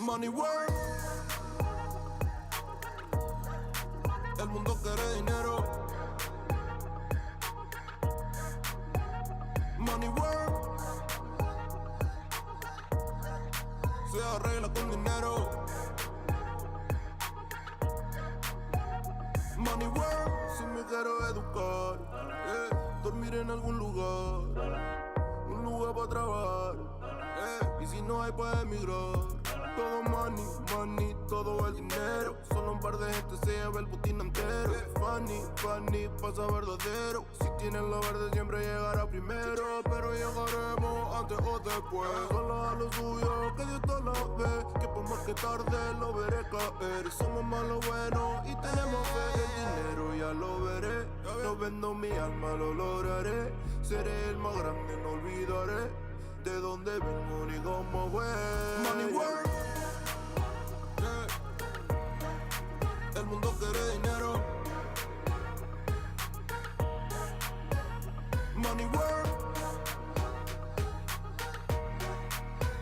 Money work. El mundo quiere dinero. Money work. Se arregla con dinero. Money work. Si me quiero educar, dormir en algún lugar, un lugar para trabajar, y si no hay pues emigrar. Todo money, money, todo el dinero. Solo un par de gente se lleva el botín entero. Funny, funny, pasa verdadero. Si tienes lo verde siempre llegará primero. Pero llegaremos antes o después. Solo a lo suyo, que Dios te lo ve. Que por más que tarde lo veré caer. Somos más lo bueno y tenemos fe. El dinero ya lo veré. No vendo mi alma, lo lograré. Seré el más grande, no olvidaré de dónde vengo ni cómo voy. Money work. El mundo quiere dinero. Money work.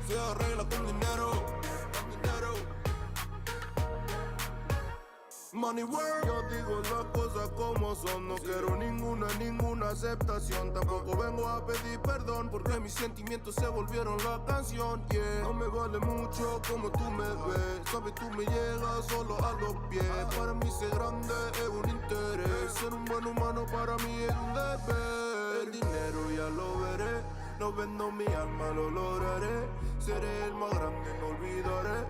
Se arregla con dinero. Money work. Yo digo las cosas como son. No quiero ninguna aceptación. Tampoco vengo a pedir perdón porque mis sentimientos se volvieron la canción. Yeah. No me vale mucho como tú me ves. Sabes, tú me llegas solo a los pies. Para mí ser grande es un interés. Ser un buen humano para mí es un deber. El dinero ya lo veré. No vendo mi alma, lo lograré. Seré el más grande, no olvidaré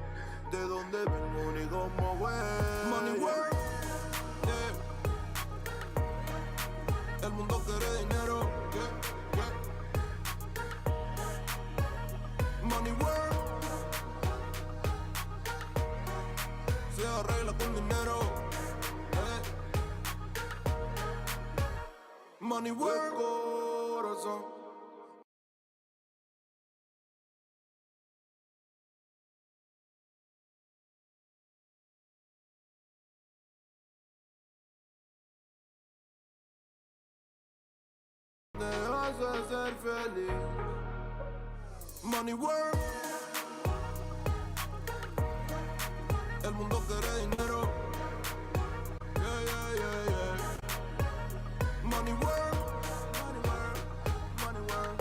de dónde vengo ni cómo voy. Money work. Yeah. El mundo quiere dinero. Yeah. Money work. Se arregla con dinero. Money work. Corazón. Te hace ser feliz. Money work. El mundo quiere dinero. Yeah, yeah, yeah, yeah. Money work. Money work. Money work.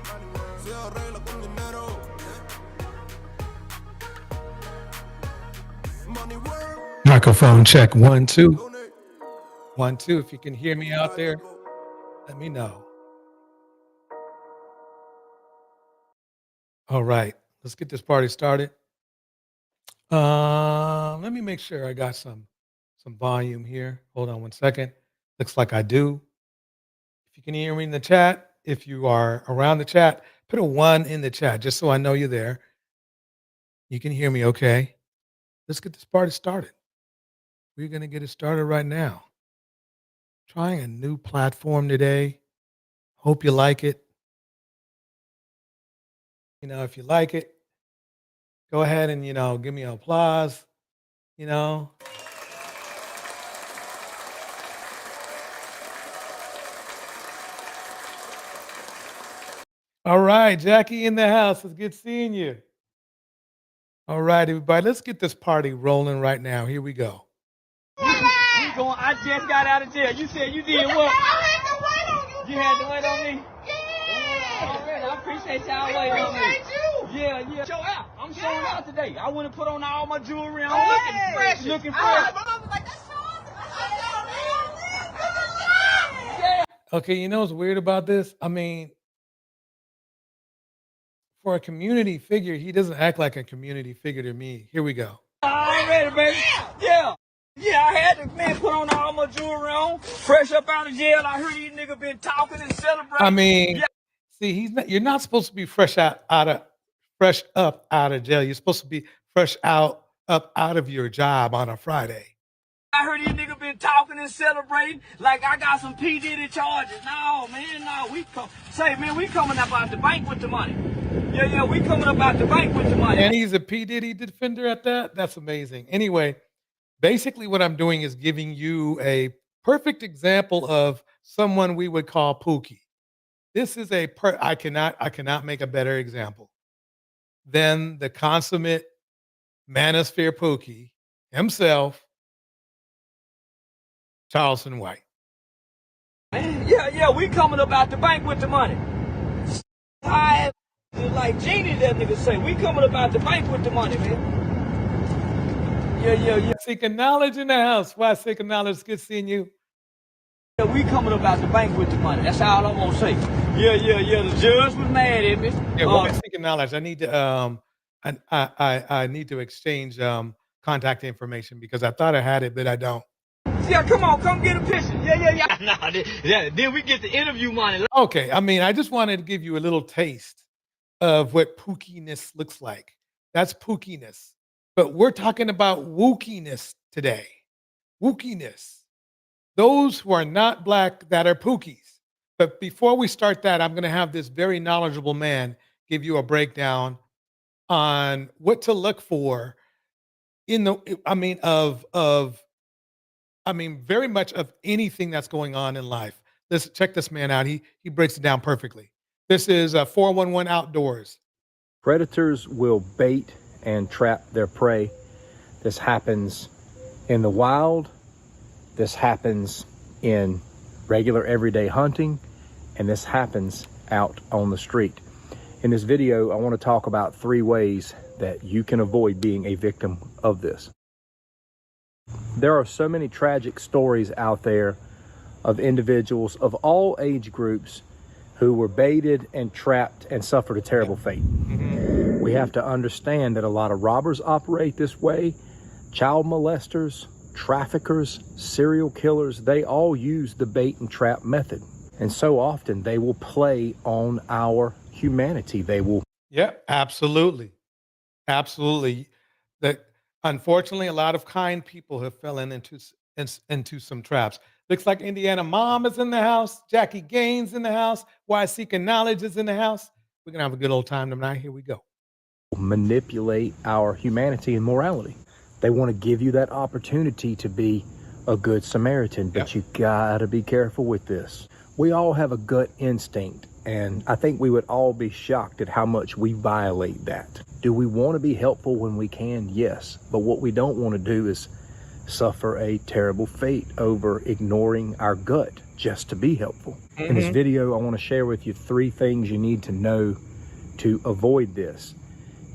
Money work. Se arregla con dinero. Money work. Microphone check 1 2 1 2. If you can hear me out there, let me know. All right, let's get this party started. Let me make sure I got some volume here. Hold on 1 second. Looks like I do. If you can hear me in the chat, if you are around the chat, put a 1 in the chat just so I know you're there. You can hear me okay. Let's get this party started. We're going to get it started right now. Trying a new platform today. Hope you like it. You know, if you like it, go ahead and, give me an applause, All right, Jackie in the house. It's good seeing you. All right, everybody, let's get this party rolling right now. Here we go. I just got out of jail. You said you did what? I had to wait on you. You had to wait on me? Yeah. Already, I appreciate y'all waiting on me. Appreciate you. Yeah. Show out. I'm showing out today. I want to put on all my jewelry. I'm Hey. looking fresh. My mom was like, that's Sean. Yeah. Okay, you know what's weird about this? I mean, for a community figure, he doesn't act like a community figure to me. Here we go. Already, baby. Yeah. Yeah, I had to, put on all my jewelry on. Fresh up out of jail. I heard these niggas been talking and celebrating. I mean, yeah. See, you're not supposed to be fresh up out of jail. You're supposed to be fresh up out of your job on a Friday. I heard these niggas been talking and celebrating like I got some P. Diddy charges. No, we coming up out the bank with the money. Yeah, we coming up out the bank with the money. And he's a P. Diddy defender at that? That's amazing. Anyway, basically what I'm doing is giving you a perfect example of someone we would call Pookie. This is I cannot make a better example than the consummate Manosphere Pookie himself, Charleston White. Yeah, we coming up out the bank with the money. High, like Genie, that nigga say. We coming up out the bank with the money, man. Yeah. Seeking knowledge in the house. Why seeking knowledge? Good seeing you. Yeah, we coming up out the bank with the money. That's all I'm gonna say. Yeah. The judge was mad at me. Yeah, why seeking knowledge? I need to I need to exchange contact information because I thought I had it, but I don't. Yeah, come get a picture. Yeah. Then we get the interview money. Okay, I mean, I just wanted to give you a little taste of what pookiness looks like. That's pookiness. But we're talking about wookiness today. Wookiness. Those who are not black that are pookies. But before we start that, I'm going to have this very knowledgeable man give you a breakdown on what to look for in the, very much of anything that's going on in life. Let's check this man out. He breaks it down perfectly. This is 411 Outdoors. Predators will bait and trap their prey. This happens in the wild. This happens in regular everyday hunting. And this happens out on the street. In this video, I want to talk about 3 ways that you can avoid being a victim of this. There are so many tragic stories out there of individuals of all age groups who were baited and trapped and suffered a terrible fate. We have to understand that a lot of robbers operate this way. Child molesters, traffickers, serial killers, they all use the bait and trap method. And so often they will play on our humanity. They will. Yeah, absolutely. Absolutely. That unfortunately, a lot of kind people have fallen into some traps. Looks like Indiana Mom is in the house. Jackie Gaines in the house. Why Seeking Knowledge is in the house. We're going to have a good old time tonight. Here we go. Manipulate our humanity and morality. They want to give you that opportunity to be a good Samaritan, but you gotta be careful with this. We all have a gut instinct, and I think we would all be shocked at how much we violate that. Do we want to be helpful when we can? Yes, but what we don't want to do is suffer a terrible fate over ignoring our gut just to be helpful. In this video, I want to share with you 3 things you need to know to avoid this.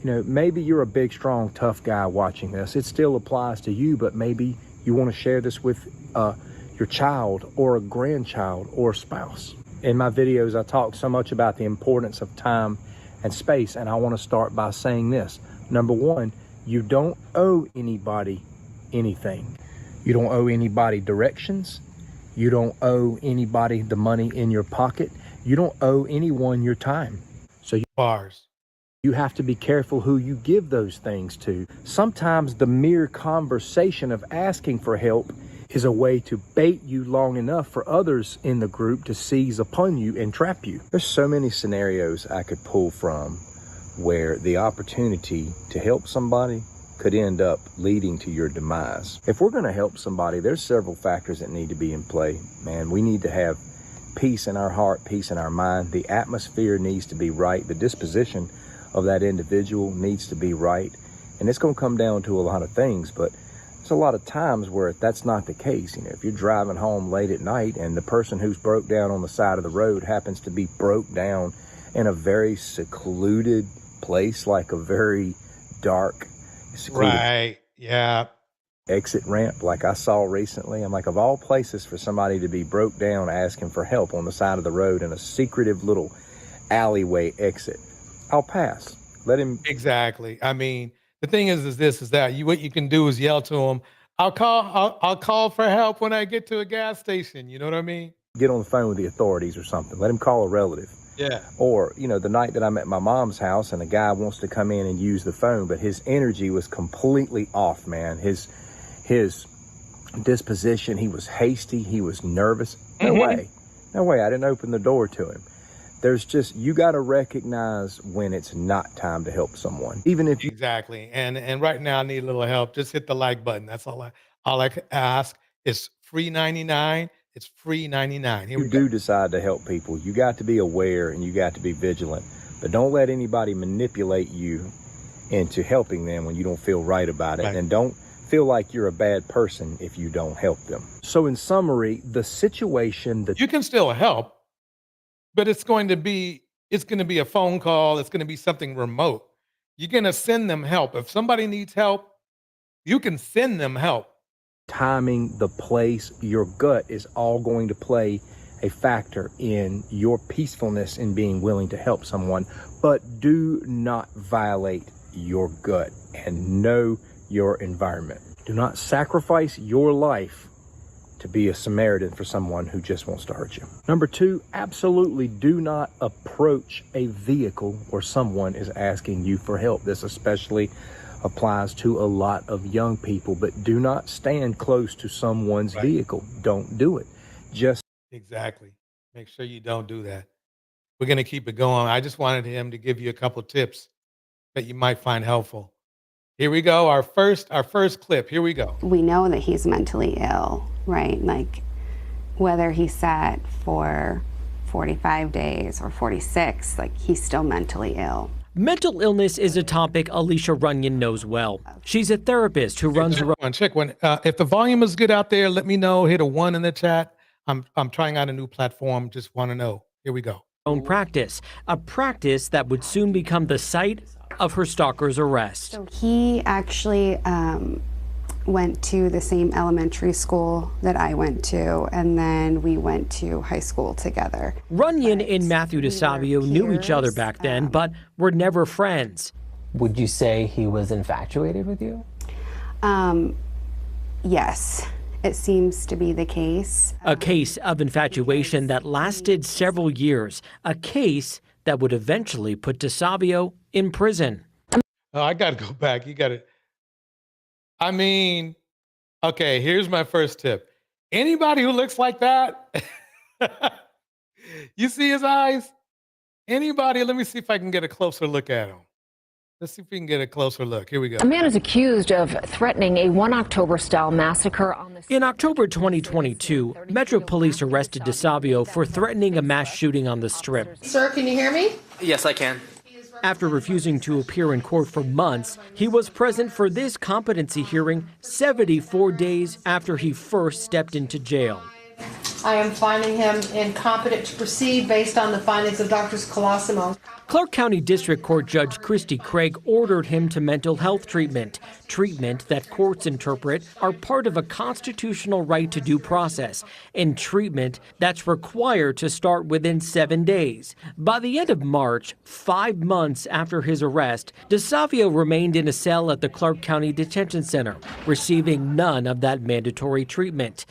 You know, maybe you're a big, strong, tough guy watching this. It still applies to you, but maybe you want to share this with your child or a grandchild or spouse. In my videos, I talk so much about the importance of time and space, and I want to start by saying this. Number 1, you don't owe anybody anything. You don't owe anybody directions. You don't owe anybody the money in your pocket. You don't owe anyone your time. So you have to be careful who you give those things to. Sometimes the mere conversation of asking for help is a way to bait you long enough for others in the group to seize upon you and trap you. There's so many scenarios I could pull from where the opportunity to help somebody could end up leading to your demise. If we're going to help somebody, there's several factors that need to be in play. Man, we need to have peace in our heart, peace in our mind. The atmosphere needs to be right. The disposition of that individual needs to be right. And it's going to come down to a lot of things, but there's a lot of times where that's not the case. You know, if you're driving home late at night and the person who's broke down on the side of the road happens to be broke down in a very secluded place, like a very dark, secluded exit ramp like I saw recently. I'm like, of all places for somebody to be broke down asking for help on the side of the road in a secretive little alleyway exit, I'll pass. Let him. Exactly. I mean, the thing is that what you can do is yell to him, I'll call for help when I get to a gas station. You know what I mean? Get on the phone with the authorities or something. Let him call a relative. Yeah. Or, you know, the night that I'm at my mom's house and a guy wants to come in and use the phone, but his energy was completely off, man. His disposition, he was hasty, he was nervous. No way. I didn't open the door to him. There's just, you got to recognize when it's not time to help someone, even if you. Exactly. And right now I need a little help. Just hit the like button. That's all I ask. It's free 99. It's free 99. Here we go. Do decide to help people, you got to be aware and you got to be vigilant, but don't let anybody manipulate you into helping them when you don't feel right about it. Right. And don't feel like you're a bad person if you don't help them. So in summary, the situation that You can still help, but it's going to be a phone call. It's going to be something remote. You're going to send them help. If somebody needs help, you can send them help. timing, the place, your gut is all going to play a factor in your peacefulness in being willing to help someone. But do not violate your gut and know your environment. Do not sacrifice your life to be a Samaritan for someone who just wants to hurt you. Number two, absolutely do not approach a vehicle where someone is asking you for help. This especially applies to a lot of young people, but do not stand close to someone's vehicle. Don't do it. Just Exactly. Make sure you don't do that. We're going to keep it going. I just wanted him to give you a couple tips that you might find helpful. Here we go. Our first clip. Here we go. We know that he's mentally ill, right? Like whether he sat for 45 days or 46, like he's still mentally ill. Mental illness is a topic Alicia Runyon knows well. She's a therapist who runs her own. Check one. If the volume is good out there, let me know. Hit a 1 in the chat. I'm trying out a new platform. Just want to know. Here we go. Own practice, a practice that would soon become the site of her stalker's arrest. So he actually went to the same elementary school that I went to, and then we went to high school together. Runyon and Matthew DeSavio knew each other back then, but were never friends. Would you say he was infatuated with you? Yes, it seems to be the case. A case of infatuation that lasted several years, a case that would eventually put DeSavio in prison. Oh, I got to go back. You got to. I mean, okay, here's my first tip. Anybody who looks like that, you see his eyes? Anybody? Let me see if I can get a closer look at him. Let's see if we can get a closer look. Here we go. A man is accused of threatening a 1 October-style massacre on the... In October 2022, Metro Police arrested DeSavio for threatening a mass shooting on the Strip. Sir, can you hear me? Yes, I can. After refusing to appear in court for months, he was present for this competency hearing 74 days after he first stepped into jail. I am finding him incompetent to proceed based on the findings of Drs. Colosimo. Clark County District Court Judge Christy Craig ordered him to mental health treatment that courts interpret are part of a constitutional right to due process, and treatment that's required to start within 7 days. By the end of March, 5 months after his arrest, DeSavio remained in a cell at the Clark County Detention Center, receiving none of that mandatory treatment.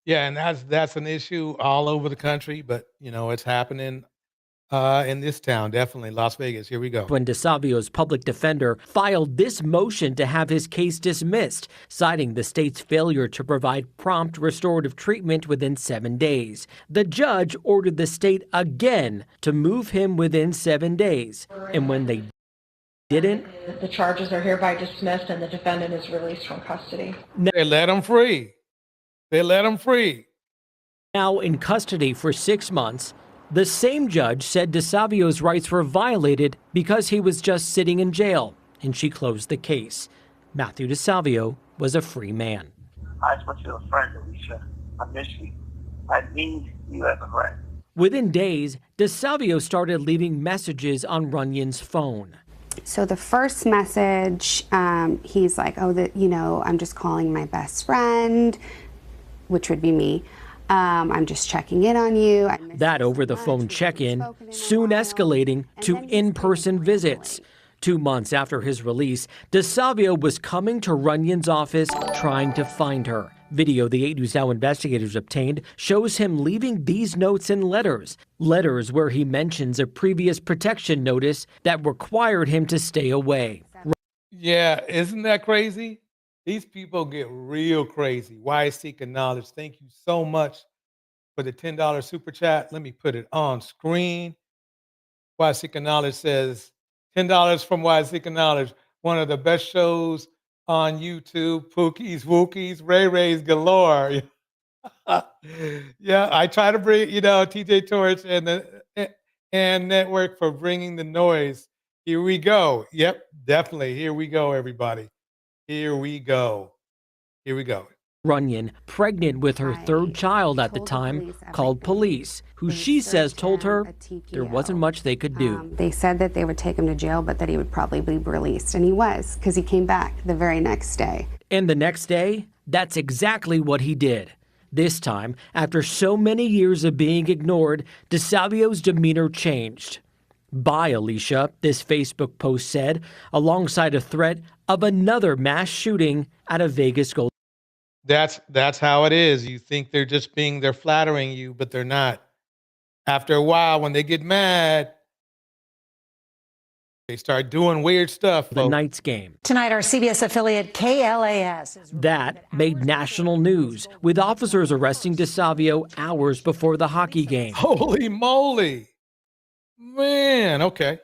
Yeah, and that's an issue all over the country, but you know it's happening in this town, definitely Las Vegas. Here we go. When DeSavio's public defender filed this motion to have his case dismissed, citing the state's failure to provide prompt restorative treatment within 7 days. The judge ordered the state again to move him within 7 days. And when they didn't, The charges are hereby dismissed and the defendant is released from custody. They let him free. They let him free. Now in custody for 6 months, the same judge said DeSavio's rights were violated because he was just sitting in jail, and she closed the case. Matthew DeSavio was a free man. I just want you a friend, Alicia. I miss you. I need you as a friend. Within days, DeSavio started leaving messages on Runyon's phone. So the first message, he's like, I'm just calling my best friend, which would be me. I'm just checking in on you. That over-the-phone check-in soon escalating to in-person visits. 2 months after his release, DeSavio was coming to Runyon's office trying to find her. Video the 8 News Now investigators obtained shows him leaving these notes and letters where he mentions a previous protection notice that required him to stay away. Yeah, isn't that crazy? These people get real crazy. Why Seeking Knowledge? Thank you so much for the $10 super chat. Let me put it on screen. Why Seeking Knowledge says, $10 from Why Seeking Knowledge, one of the best shows on YouTube. Pookies, Wookies, Ray Rays galore. Yeah, I try to bring, TJ Torch and network for bringing the noise. Here we go. Yep, definitely. Here we go, everybody. Here we go. Here we go. Runyon, pregnant with her third child at the time, called police, who she says told her there wasn't much they could do. They said that they would take him to jail, but that he would probably be released. And he was, because he came back the very next day. And the next day, that's exactly what he did. This time, after so many years of being ignored, DeSavio's demeanor changed. Bye, Alicia, this Facebook post said, alongside a threat of another mass shooting at a Vegas Gold. That's how it is. You think they're flattering you, but they're not. After a while, when they get mad, they start doing weird stuff. The Knights game. Tonight, our CBS affiliate KLAS. That made national news, with officers arresting DeSavio hours before the hockey game. Holy moly. Man, okay.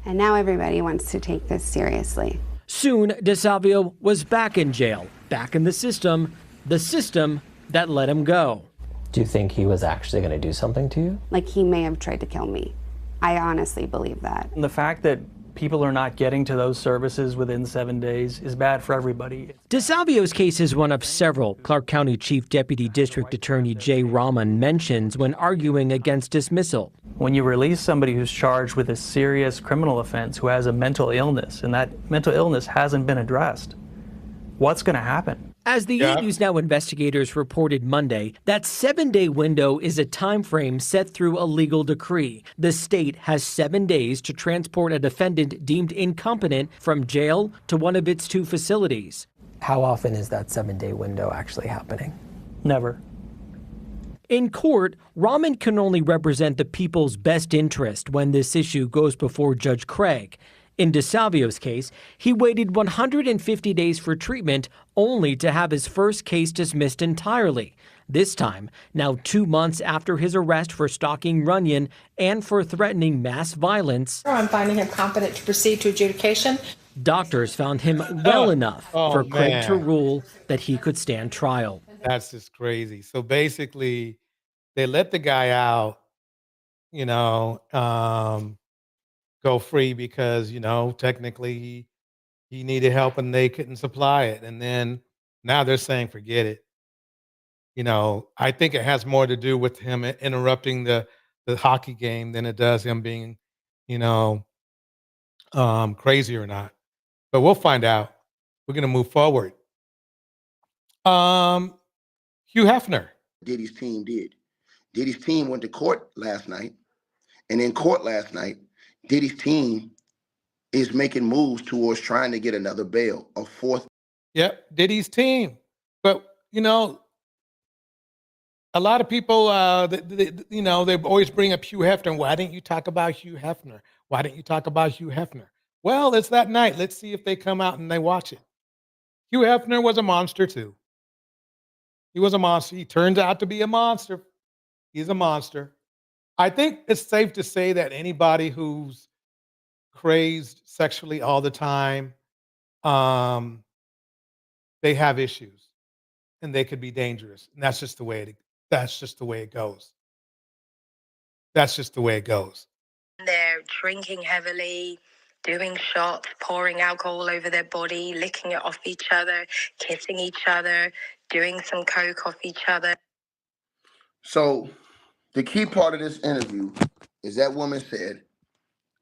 And now everybody wants to take this seriously. Soon, DeSavio was back in jail, back in the system that let him go. Do you think he was actually going to do something to you? Like, he may have tried to kill me. I honestly believe that. And the fact that people are not getting to those services within 7 days is bad for everybody. DeSavio's case is one of several Clark County Chief Deputy District Attorney Jay Rahman mentions when arguing against dismissal. When you release somebody who's charged with a serious criminal offense, who has a mental illness, and that mental illness hasn't been addressed, what's going to happen? As the E! News Now investigators reported Monday, that 7-day window is a time frame set through a legal decree. The state has 7 days to transport a defendant deemed incompetent from jail to one of its 2 facilities. How often is that 7-day window actually happening? Never. In court, Rahman can only represent the people's best interest when this issue goes before Judge Craig. In DeSavio's case, he waited 150 days for treatment only to have his first case dismissed entirely. This time, now 2 months after his arrest for stalking Runyon and for threatening mass violence. I'm finding him competent to proceed to adjudication. Doctors found him well enough for Craig to rule that he could stand trial. That's just crazy. So basically, they let the guy out, go free because, technically he needed help and they couldn't supply it. And then now they're saying, forget it. I think it has more to do with him interrupting the hockey game than it does him being, crazy or not. But we'll find out. We're going to move forward. Hugh Hefner. Diddy's team did. Diddy's team went to court last night. And in court last night, Diddy's team is making moves towards trying to get another bail, a 4th. Yep, Diddy's team. But, a lot of people, they always bring up Hugh Hefner. Why didn't you talk about Hugh Hefner? Why didn't you talk about Hugh Hefner? Well, it's that night. Let's see if they come out and they watch it. Hugh Hefner was a monster, too. He was a monster. He turns out to be a monster. He's a monster. I think it's safe to say that anybody who's crazed sexually all the time, they have issues and they could be dangerous. And that's just the way it goes. That's just the way it goes. They're drinking heavily, doing shots, pouring alcohol over their body, licking it off each other, kissing each other, doing some coke off each other. So the key part of this interview is that woman said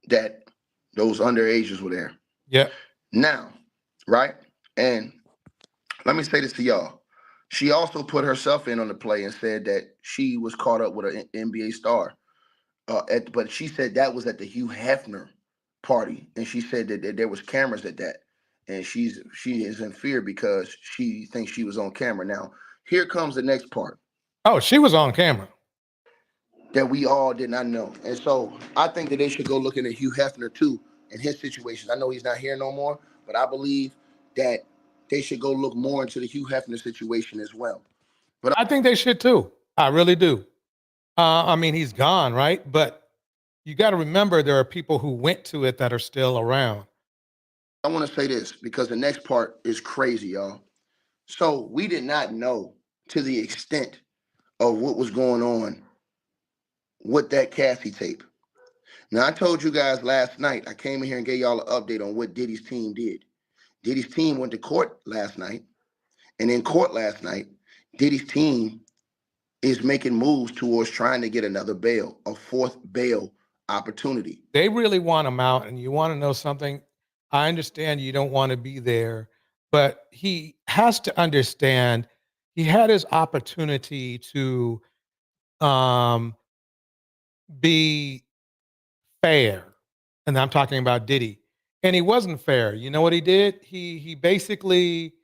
that those underagers were there. Yeah. Now, right? And let me say this to y'all. She also put herself in on the play and said that she was caught up with an NBA star. But she said that was at the Hugh Hefner party. And she said that there was cameras at that. And she is in fear because she thinks she was on camera. Now, here comes the next part. Oh, she was on camera. That we all did not know. And so I think that they should go looking at Hugh Hefner too and his situations. I know he's not here no more, but I believe that they should go look more into the Hugh Hefner situation as well. But I think they should too. I really do. He's gone, right? But you got to remember there are people who went to it that are still around. I want to say this because the next part is crazy, y'all. So we did not know to the extent of what was going on with that Cassie tape. Now, I told you guys last night, I came in here and gave y'all an update on what Diddy's team did. Diddy's team went to court last night. And in court last night, Diddy's team is making moves towards trying to get another bail, a fourth bail opportunity. They really want him out. And you want to know something? I understand you don't want to be there, but he has to understand he had his opportunity to be fair. And I'm talking about Diddy. And he wasn't fair. You know what he did? He basically,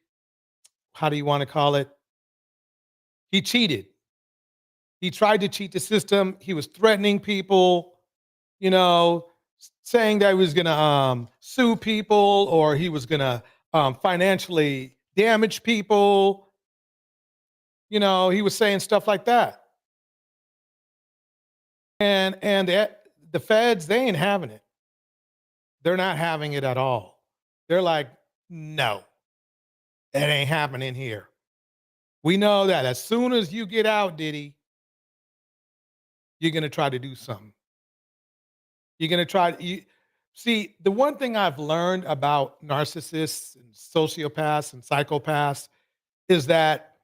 how do you want to call it? He cheated. He tried to cheat the system. He was threatening people, you know, saying that he was going to sue people or he was going to financially damage people. You know, he was saying stuff like that. And the feds, they ain't having it. They're not having it at all. They're like, no, it ain't happening here. We know that as soon as you get out, Diddy, you're going to try to do something. You're going to try. See, the one thing I've learned about narcissists and sociopaths and psychopaths is that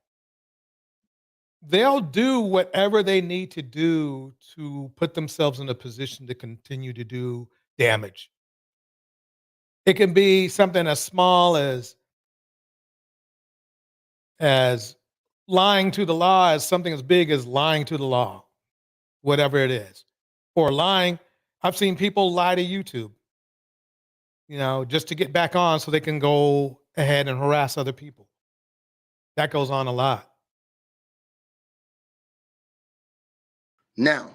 they'll do whatever they need to do to put themselves in a position to continue to do damage. It can be something as small as lying to the law, as something as big as lying to the law, whatever it is. Or lying. I've seen people lie to YouTube, you know, just to get back on so they can go ahead and harass other people. That goes on a lot. Now,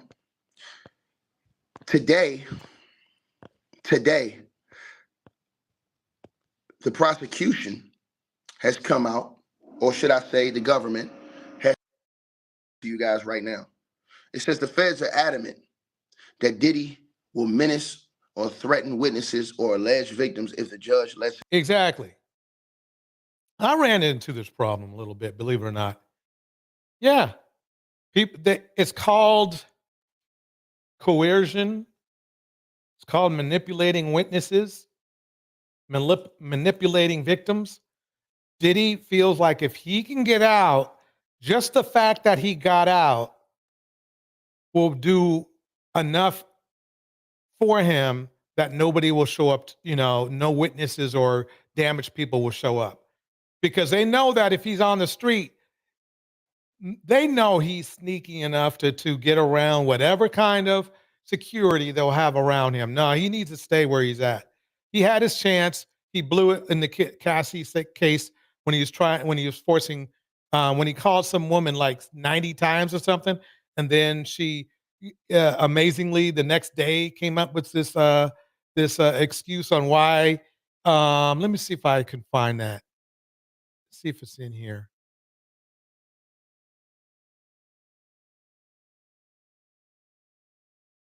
today, the prosecution has come out, or should I say the government has to you guys right now. It says the feds are adamant that Diddy will menace or threaten witnesses or alleged victims if the judge lets him. Exactly. I ran into this problem a little bit, believe it or not. Yeah. It's called coercion. It's called manipulating witnesses, manipulating victims. Diddy feels like if he can get out, just the fact that he got out will do enough for him that nobody will show up, you know, no witnesses or damaged people will show up. Because they know that if he's on the street, they know he's sneaky enough to get around whatever kind of security they'll have around him. No, he needs to stay where he's at. He had his chance. He blew it in the Cassie case when he was when he called some woman like 90 times or something. And then she amazingly the next day came up with this excuse on why. Let me see if I can find that. See if it's in here.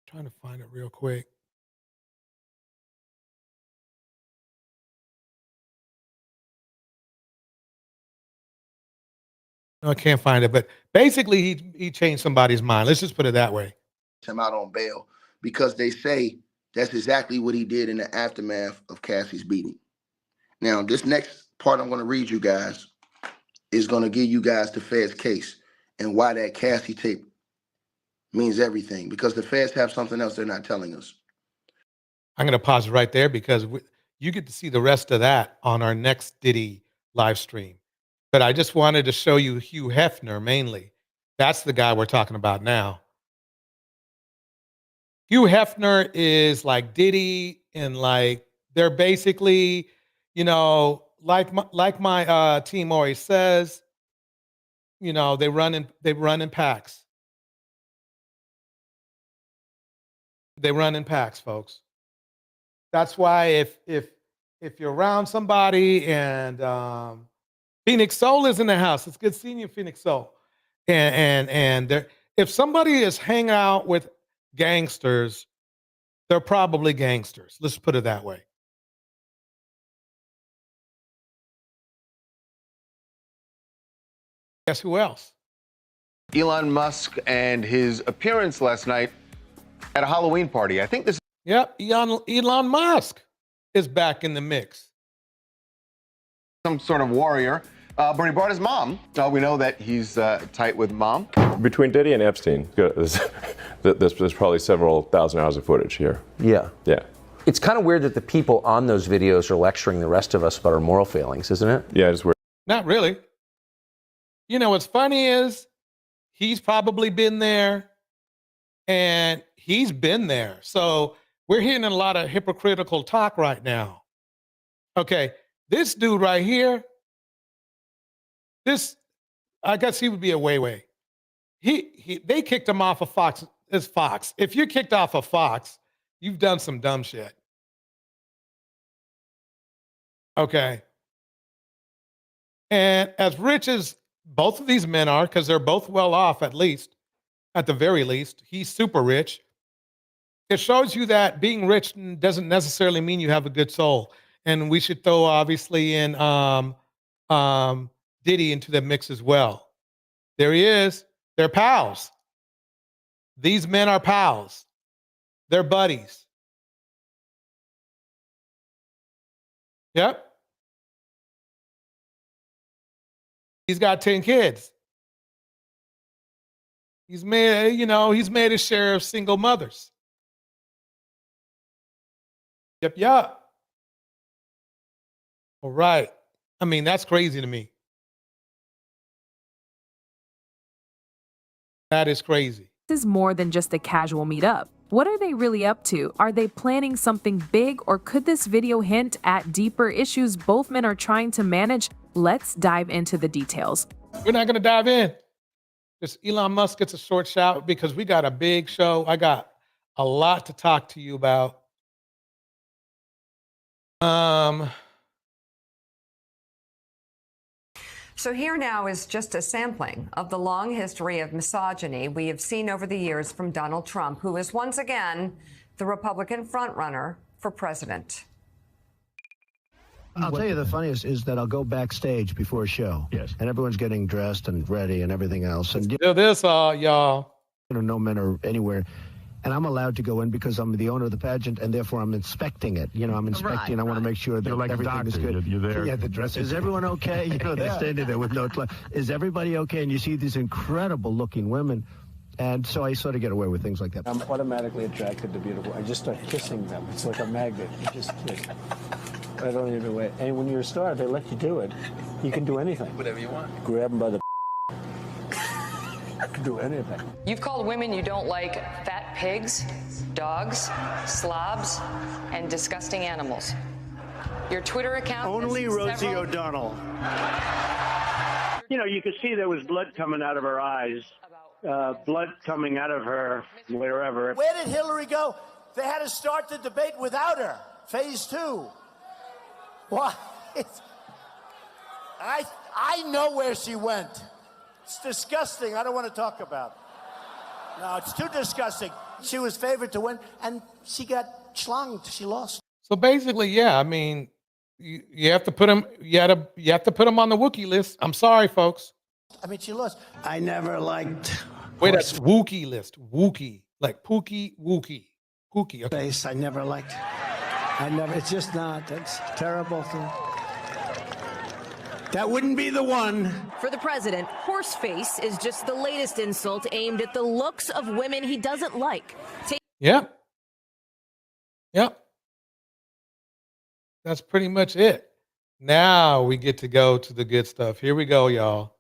Trying to find it real quick. No, I can't find it, but basically he changed somebody's mind. Let's just put it that way. Him out on bail because they say that's exactly what he did in the aftermath of Cassie's beating. Now, this next part I'm going to read you guys is going to give you guys the Fed's case and why that Cassie tape means everything, because the feds have something else they're not telling us. I'm going to pause right there because you get to see the rest of that on our next Diddy live stream. But I just wanted to show you Hugh Hefner mainly. That's the guy we're talking about now. Hugh Hefner is like Diddy, and like they're basically, you know, like my team always says, you know, they run in packs. They run in packs, folks. That's why if you're around somebody and Phoenix Soul is in the house, it's good seeing you, Phoenix Soul. And if somebody is hanging out with gangsters, they're probably gangsters. Let's put it that way. Guess who else? Elon Musk and his appearance last night at a Halloween party. I think this. Yep, Elon Musk is back in the mix. Some sort of warrior, but he brought his mom. We know that he's tight with mom. Between Diddy and Epstein, there's probably several thousand hours of footage here. Yeah. Yeah. It's kind of weird that the people on those videos are lecturing the rest of us about our moral failings, isn't it? Yeah, it's weird. Not really. You know, what's funny is he's probably been there and he's been there. So we're hearing a lot of hypocritical talk right now. Okay, this dude right here, I guess he would be a way. They kicked him off of Fox. It's Fox. If you're kicked off of Fox, you've done some dumb shit. Okay. And as rich as both of these men are, because they're both well off, at the very least, he's super rich. It shows you that being rich doesn't necessarily mean you have a good soul. And we should throw, obviously, in Diddy into the mix as well. There he is. They're pals. These men are pals. They're buddies. Yep. He's got 10 kids. He's made his share of single mothers. Yep. All right. I mean, that's crazy to me. That is crazy. This is more than just a casual meetup. What are they really up to? Are they planning something big, or could this video hint at deeper issues both men are trying to manage? Let's dive into the details. We're not going to dive in. Just Elon Musk gets a short shout because we got a big show. I got a lot to talk to you about. So here now is just a sampling of the long history of misogyny we have seen over the years from Donald Trump, who is once again the Republican frontrunner for president. I'll tell you the funniest is that I'll go backstage before a show. Yes. And everyone's getting dressed and ready and everything else. And do this, y'all. No men are anywhere. And I'm allowed to go in because I'm the owner of the pageant, and therefore I'm inspecting it. I'm inspecting. Right. I want to make sure that like everything is good. You're there. Yeah, the dress. Is everyone okay? They're standing there with no clothes. Is everybody okay? And you see these incredible-looking women. And so I sort of get away with things like that. I'm automatically attracted to beautiful. I just start kissing them. It's like a magnet. You just kiss. I don't even wait. And when you're a star, they let you do it. You can do anything. Whatever you want. Grab them by the do anything. You've called women you don't like fat pigs, dogs, slobs, and disgusting animals. Your Twitter account... Only Rosie O'Donnell. You could see there was blood coming out of her eyes. Blood coming out of her wherever. Where did Hillary go? They had to start the debate without her. Phase 2. What? I know where she went. It's disgusting. I don't want to talk about it. No, it's too disgusting. She was favored to win, and she got schlonged. She lost. So basically, yeah, I mean, you have to put him. You have to put him on the Wookie list. I'm sorry, folks. I mean, she lost. I never liked. Wait, that's Wookie list. Wookie, like Pookie, Wookie, Pookie. Okay. Face. I never liked. It's just not. That's terrible thing. That wouldn't be the one. For the president, horseface is just the latest insult aimed at the looks of women he doesn't like. Yep. That's pretty much it. Now we get to go to the good stuff. Here we go, y'all.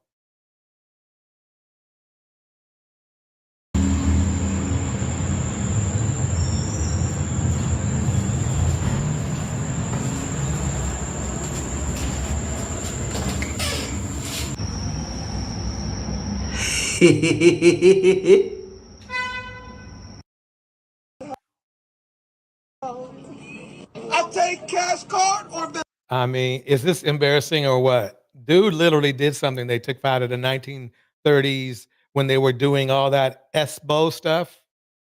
I take cash card or bill. I mean, is this embarrassing or what? Dude literally did something they took out of the 1930s when they were doing all that SBO stuff.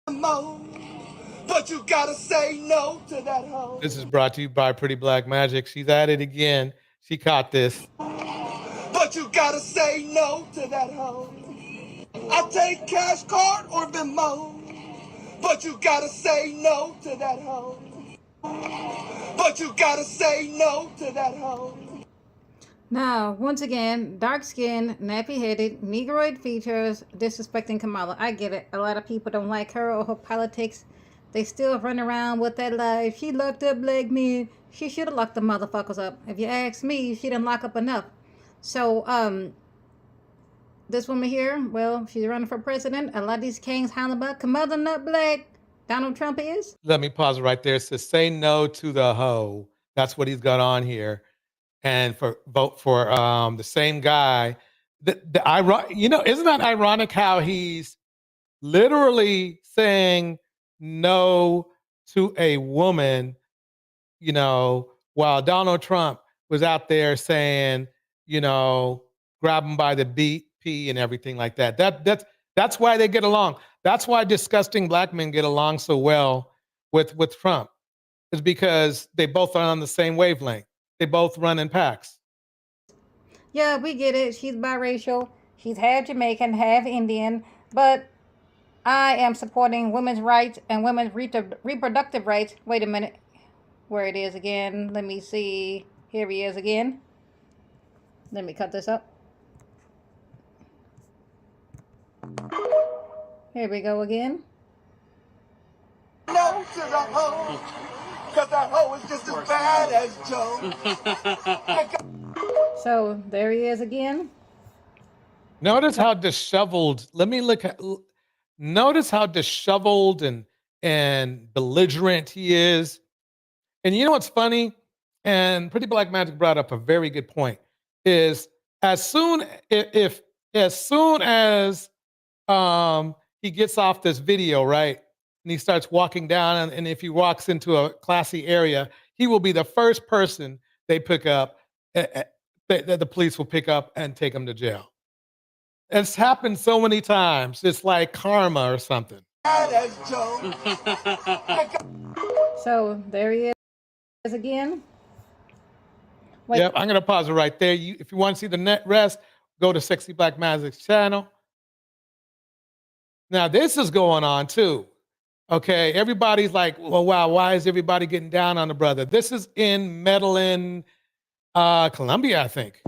But you gotta say no to that hoe. This is brought to you by Pretty Black Magic. She's at it again. She caught this. But you gotta say no to that hoe. I take cash card or Venmo. But you gotta say no to that hoe. But you gotta say no to that hoe. Now, once again, dark skin, nappy headed, negroid features, disrespecting Kamala. I get it. A lot of people don't like her or her politics. They still run around with that lie. She locked up black men. She should have locked the motherfuckers up. If you ask me, she didn't lock up enough. So, this woman here, well, she's running for president. A lot of these kings hollering about Kamala not black. Donald Trump is. Let me pause right there. It says, say no to the hoe. That's what he's got on here. And vote for the same guy. Isn't that ironic how he's literally saying no to a woman, while Donald Trump was out there saying, grab him by the BP and everything like that. That's why they get along. That's why disgusting black men get along so well with Trump. Is because they both are on the same wavelength. They both run in packs. Yeah, we get it. She's biracial. She's half Jamaican, half Indian. But I am supporting women's rights and women's reproductive rights. Wait a minute. Where it is again. Let me see. Here he is again. Let me cut this up. Here we go again. No to the hoe. Because that hoe is just as bad as Joe. So there he is again. Notice how disheveled. Notice how disheveled and belligerent he is. And you know what's funny? And Pretty Black Magic brought up a very good point. Is as soon as he gets off this video, right? And he starts walking down, and if he walks into a classy area, he will be the first person they pick up, that the police will pick up and take him to jail. It's happened so many times. It's like karma or something. So there he is again. Wait. Yep, I'm going to pause it right there. If you want to see the net rest, go to Sexy Black Magic's channel. Now, this is going on too. Okay, everybody's like, well, wow, why is everybody getting down on the brother? This is in Medellin, Colombia, I think.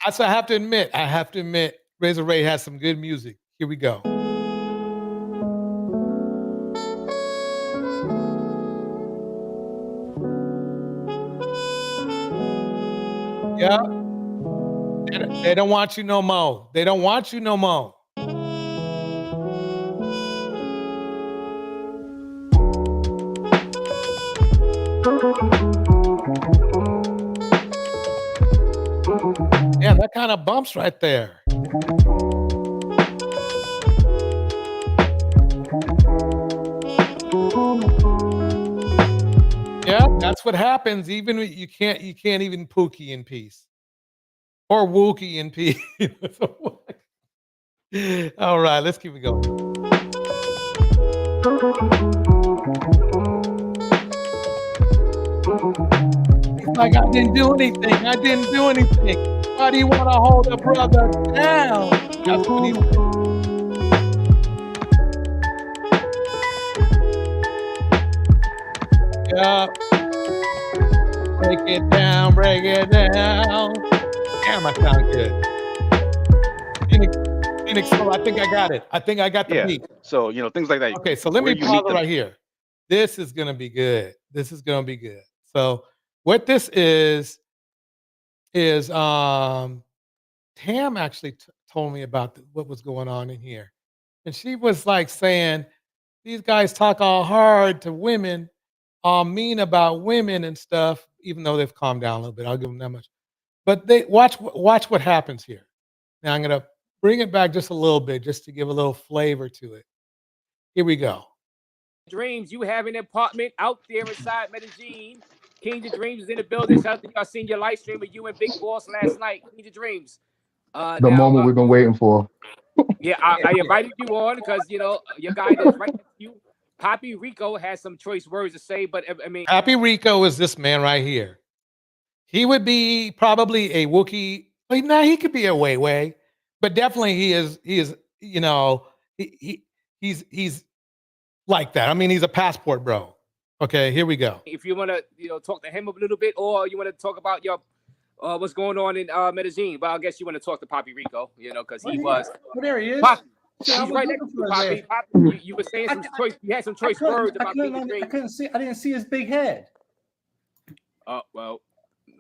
So I have to admit, Razor Ray has some good music. Here we go. Yeah. They don't want you no more. They don't want you no more. Yeah, that kind of bumps right there. Yeah, that's what happens. Even you can't even Pookie in peace. Or Wookie in peace. All right, let's keep it going. It's like, I didn't do anything. I didn't do anything. Why do you want to hold a brother down? That's what he said. Yeah. Break it down, break it down. Damn, I sound good. Phoenix, so I think I got it. I think I got the beat. So, things like that. Okay, so let me pause it right here. This is going to be good. This is going to be good. So what this is Tam actually told me about what was going on in here. And she was like saying, these guys talk all hard to women, all mean about women and stuff, even though they've calmed down a little bit. I'll give them that much. But they watch what happens here. Now I'm going to bring it back just a little bit, just to give a little flavor to it. Here we go. Dreams, you have an apartment out there inside Medellin. King of Dreams is in the building. Shout out to y'all seen your live stream with you and Big Boss last night. King of Dreams. The moment we've been waiting for. Yeah, I invited you on because your guy that's right next to you, Papi Rico, has some choice words to say. But I mean, Papi Rico is this man right here. He would be probably a Wookie. He could be a way, but definitely he is. He he's like that. I mean, he's a passport bro. Okay, here we go. If you want to, talk to him a little bit, or you want to talk about your what's going on in Medellin, but I guess you want to talk to Papi Rico, because he was. Well, there he is. Papi, See, I he's was right next looking to for his Papi. ass. Papi, you were saying some choice. You had some choice words about King of I Dreams. couldn't see. I didn't see his big head. Oh well,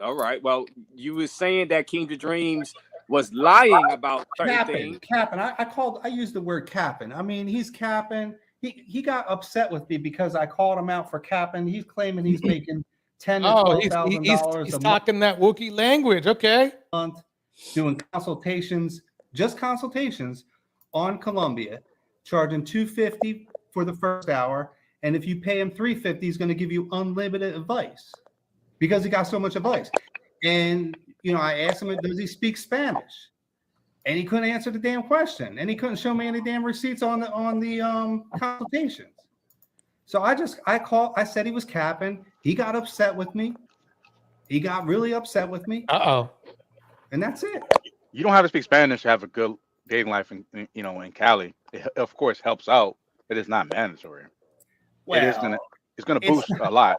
all right. Well, you were saying that King of Dreams was lying about certain things. Capping. I used the word capping. I mean, he's capping. He got upset with me because I called him out for capping. He's claiming he's making $10,000 to $12,000 he's a talking that Wookiee language. Okay, month, doing consultations, just consultations on Columbia, charging $250 for the first hour, and if you pay him $350, he's going to give you unlimited advice because he got so much advice. And I asked him, does he speak Spanish? And he couldn't answer the damn question, and he couldn't show me any damn receipts on the consultations. So I said he was capping. He got upset with me. He got really upset with me. And that's it. You don't have to speak Spanish to have a good dating life in Cali. It of course helps out, but it's not mandatory. Well, it's gonna boost a lot.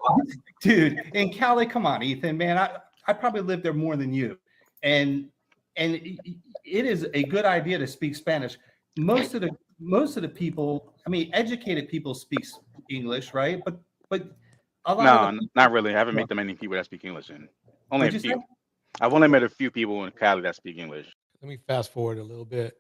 Dude, in Cali, come on, Ethan, man. I probably lived there more than you. And it is a good idea to speak Spanish. Most of the people, I mean, educated people speak English, right? But a lot of not really. I haven't met that many people that speak English. Only a few. I've only met a few people in Cali that speak English. let me fast forward a little bit.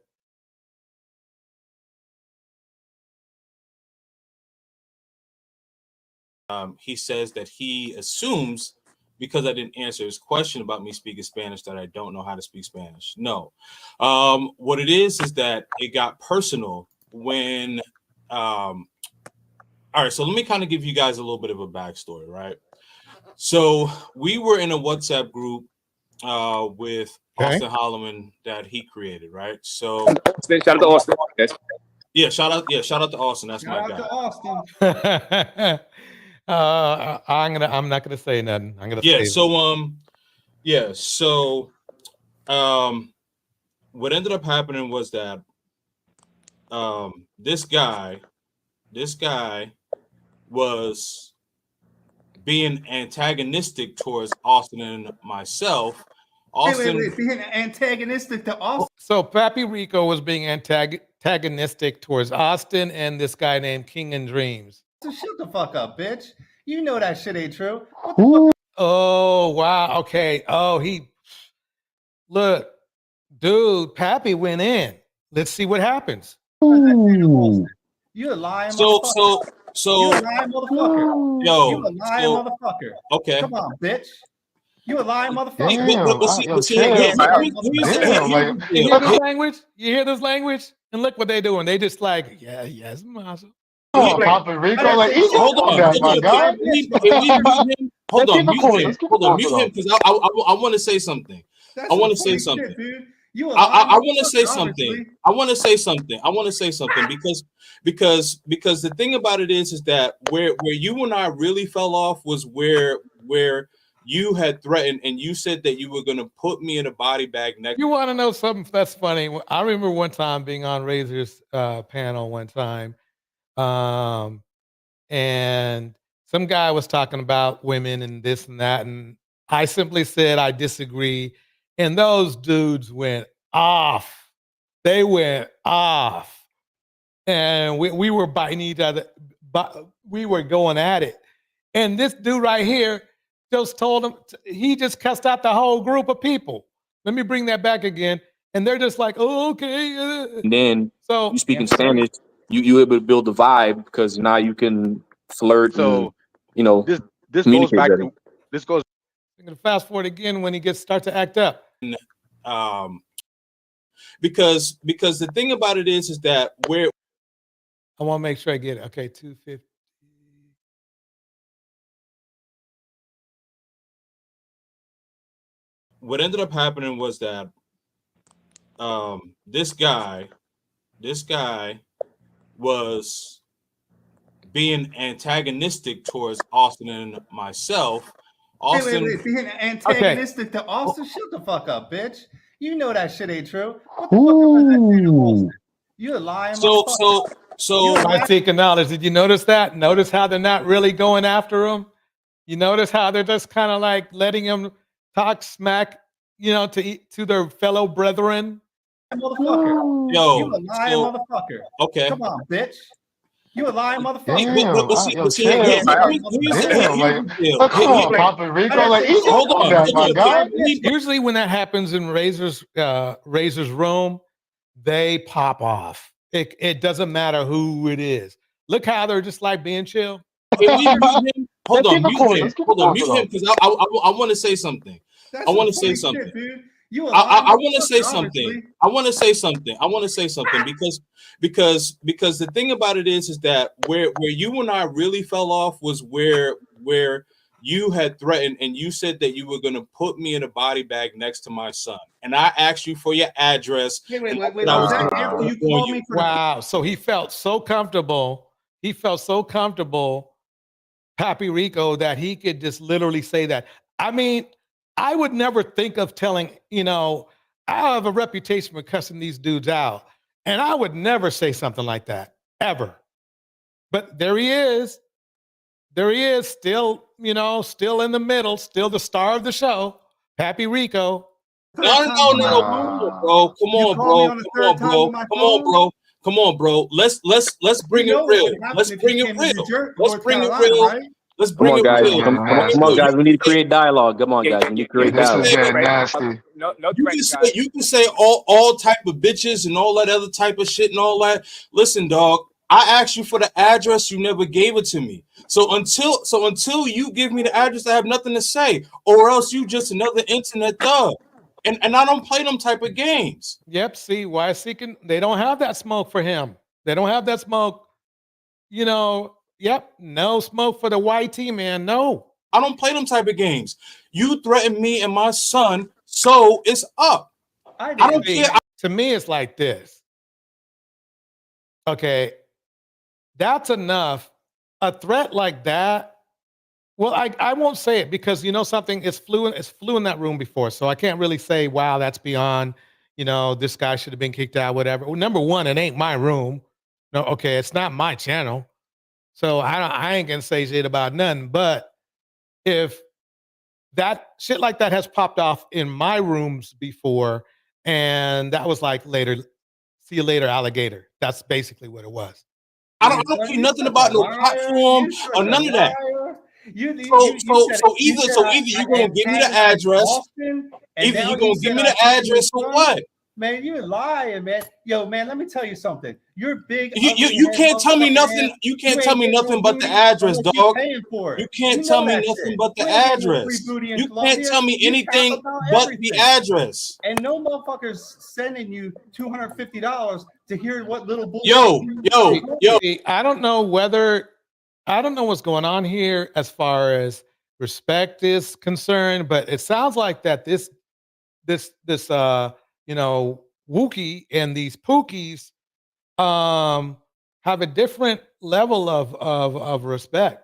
He says that he assumes because I didn't answer his question about me speaking Spanish that I don't know how to speak Spanish. No. What it is that it got personal when all right, so let me kind of give you guys a little bit of a backstory, right? So we were in a WhatsApp group with Austin Holloman that he created, right? So shout out to Austin. Yeah, shout out to Austin. That's my guy. Shout out to Austin. I'm not gonna say nothing. I'm gonna say what ended up happening was that this guy was being antagonistic towards Austin and myself. Wait, being antagonistic to Austin. So Papi Rico was being antagonistic towards Austin and this guy named King and Dreams. So shut the fuck up, bitch. You know that shit ain't true. Oh, wow. Okay. Oh, look, dude, Pappy went in. Let's see what happens. You're a lying motherfucker. So you're a lying motherfucker. Yo, you're a lying motherfucker. Okay. Come on, bitch. You a lying motherfucker. You hear this language? You hear this language? And look what they're doing. They just like, yes, Mazel. Papi Rico, hold on, mute him because I want to say something. I want to say something. I want to say something because the thing about it is that where you and I really fell off was where you had threatened and you said that you were going to put me in a body bag next. You want to know something that's funny? I remember one time being on Razor's panel one time. And some guy was talking about women and this and that. And I simply said, I disagree. And those dudes went off. They went off. And we were biting each other, but we were going at it. And this dude right here just told him, he just cussed out the whole group of people. Let me bring that back again. And they're just like, oh, okay. And then so you speak in Spanish, you able to build the vibe because now you can flirt. So and, this goes back to this goes. I'm gonna fast forward again when he starts to act up. Because the thing about it is that where I want to make sure I get it. Okay, 250. What ended up happening was that this guy was being antagonistic towards Austin and myself. Austin, wait. Being antagonistic to Austin? Shut the fuck up, bitch. You know that shit ain't true. What the fuck is that? You're a lying motherfucker. So by seeking knowledge, did you notice that? Notice how they're not really going after him? You notice how they're just kind of like letting him talk smack, to their fellow brethren? Motherfucker. Yo, You a lying motherfucker. okay. Come on, bitch. You a lying motherfucker. Come on, Papi Rico. Like, easy on that, my guy. Usually when that happens in Razor's room, they pop off. It doesn't matter who it is. Look how they're just like being chill. Can we mute him? Hold on, mute him. Mute him because I want to say something. I want to say something. I want to say something. I want to say something because the thing about it is that where you and I really fell off was where you had threatened and you said that you were going to put me in a body bag next to my son, and I asked you for your address. Wow! So he felt so comfortable. Papi Rico, that he could just literally say that. I mean, I would never think of telling, I have a reputation for cussing these dudes out, and I would never say something like that, ever. But there he is. Still, still in the middle, still the star of the show, Papi Rico. No, bro. Come on, bro. Let's bring it real. Let's bring it real. Come on, guys. Come on, guys. We need to create dialogue. Come on, guys. We need to create dialogue. You can say all type of bitches and all that other type of shit and all that. Listen, dog. I asked you for the address. You never gave it to me. So until you give me the address, I have nothing to say. Or else you just another internet thug. And I don't play them type of games. Yep. See, why seeking? They don't have that smoke for him. They don't have that smoke. Yep. No smoke for the YT, man. No. I don't play them type of games. You threatened me and my son, so it's up. I don't care. To me, it's like this. Okay. That's enough. A threat like that. Well, I won't say it because something, it's flew in that room before. So I can't really say, wow, that's beyond, this guy should have been kicked out, whatever. Well, number one, it ain't my room. No, okay, it's not my channel. So I ain't gonna say shit about nothing. But if that shit like that has popped off in my rooms before, and that was like later, see you later, alligator. That's basically what it was. I don't care nothing about no platform or none of that. So either you're gonna give me the address, either you're gonna give me the address or what? Man, you're lying, man. Yo, man, let me tell you something. You're big. You can't tell me nothing. You can't tell me nothing but the address, dog. You can't tell me nothing but the address. You can't tell me anything but the address. And no motherfuckers sending you $250 to hear what little bullshit. Yo. I don't know what's going on here as far as respect is concerned, but it sounds like that this Wookie and these Pookies have a different level of respect,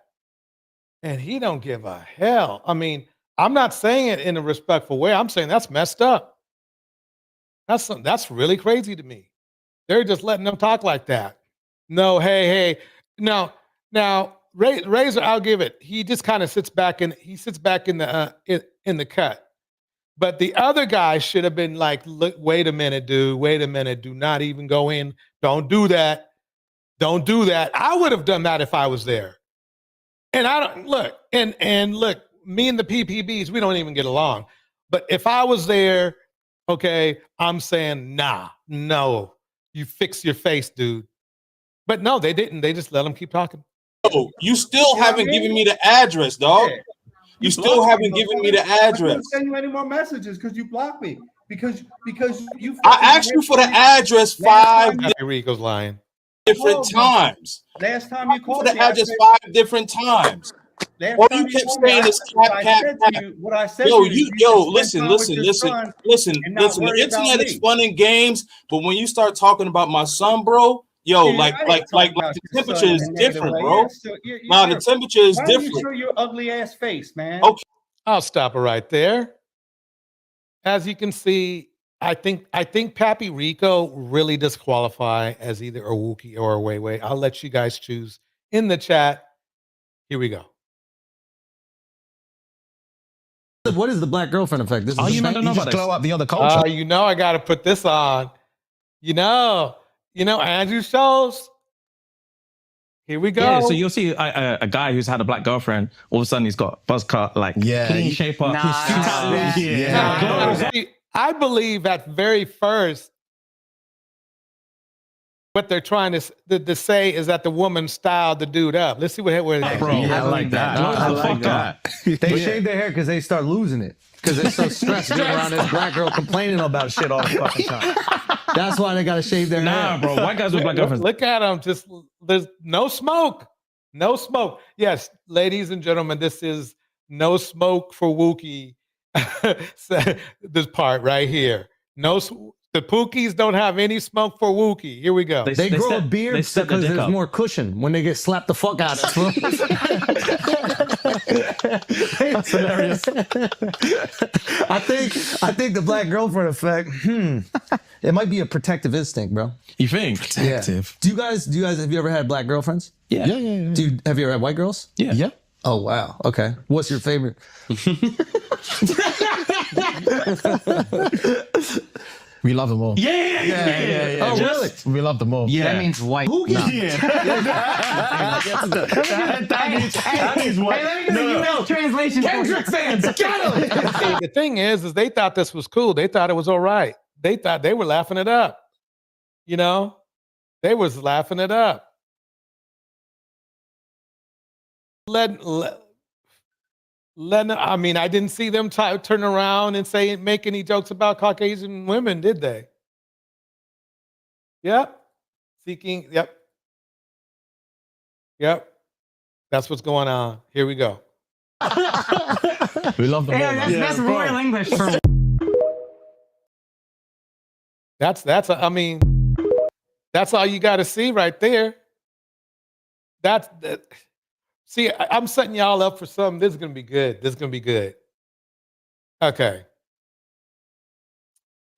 and he don't give a hell. I mean, I'm not saying it in a respectful way. I'm saying that's messed up. That's really crazy to me. They're just letting them talk like that. No, hey, no. Now, Razor, I'll give it. He just kind of sits back in the cut. But the other guy should have been like, look, wait a minute, dude. Wait a minute. Do not even go in. Don't do that. Don't do that. I would have done that if I was there. And I don't look, and look, me and the PPBs, we don't even get along. But if I was there, okay, I'm saying, no, you fix your face, dude. But no, they didn't. They just let them keep talking. Oh, you still haven't given me the address, dog. You still haven't given me the address. I can't send you any more messages because you blocked me. Because you. I asked you for the address 5 Rico's lying. different times. Last time you called for the address 5 different times. All you kept saying is cap. What I said. Listen. The internet is fun and games, but when you start talking about my son, bro. Like the temperature is different, bro. Now the temperature is different. You show your ugly ass face, man. Okay, I'll stop it right there. As you can see, I think Papi Rico really disqualify as either a Wookie or a Way Way. I'll let you guys choose in the chat. Here we go. What is the black girlfriend effect? This is you don't know about glow this. up the other culture. You know I got to put this on. You know Andrew Schulz. Here we go. Yeah, so you'll see a guy who's had a black girlfriend. All of a sudden, he's got buzz cut, like clean shape up. I believe at very first, what they're trying to say is that the woman styled the dude up. Let's see what bro. Yeah, I like that. I like that. They shave their hair because they start losing it. Because they're so stressed being around this black girl complaining about shit all the fucking time. That's why they got to shave their hair. Nah, bro. White guys with black girlfriends. Look at them. There's no smoke. No smoke. Yes, ladies and gentlemen, this is no smoke for Wookie. This part right here. The Pookies don't have any smoke for Wookie. Here we go. They grow a beard because there's more cushion when they get slapped the fuck out of it. That's hilarious. I think the black girlfriend effect, it might be a protective instinct, bro. You think? Protective. Yeah. Do you guys have you ever had black girlfriends? Yeah. Have you ever had white girls? Yeah. Oh wow. Okay. What's your favorite? We love them all. Yeah. Oh, really? We love them all. Yeah. That means white. Who Nah. That means white. Hey, let me get a translation. Kendrick fans, got him. The thing is they thought this was cool. They thought it was all right. They thought they were laughing it up. They was laughing it up. I didn't see them turn around and make any jokes about Caucasian women, did they? Yep. Yep. That's what's going on. Here we go. We love them all. That's royal English for. That's all you got to see right there. See, I'm setting y'all up for something. This is going to be good. Okay.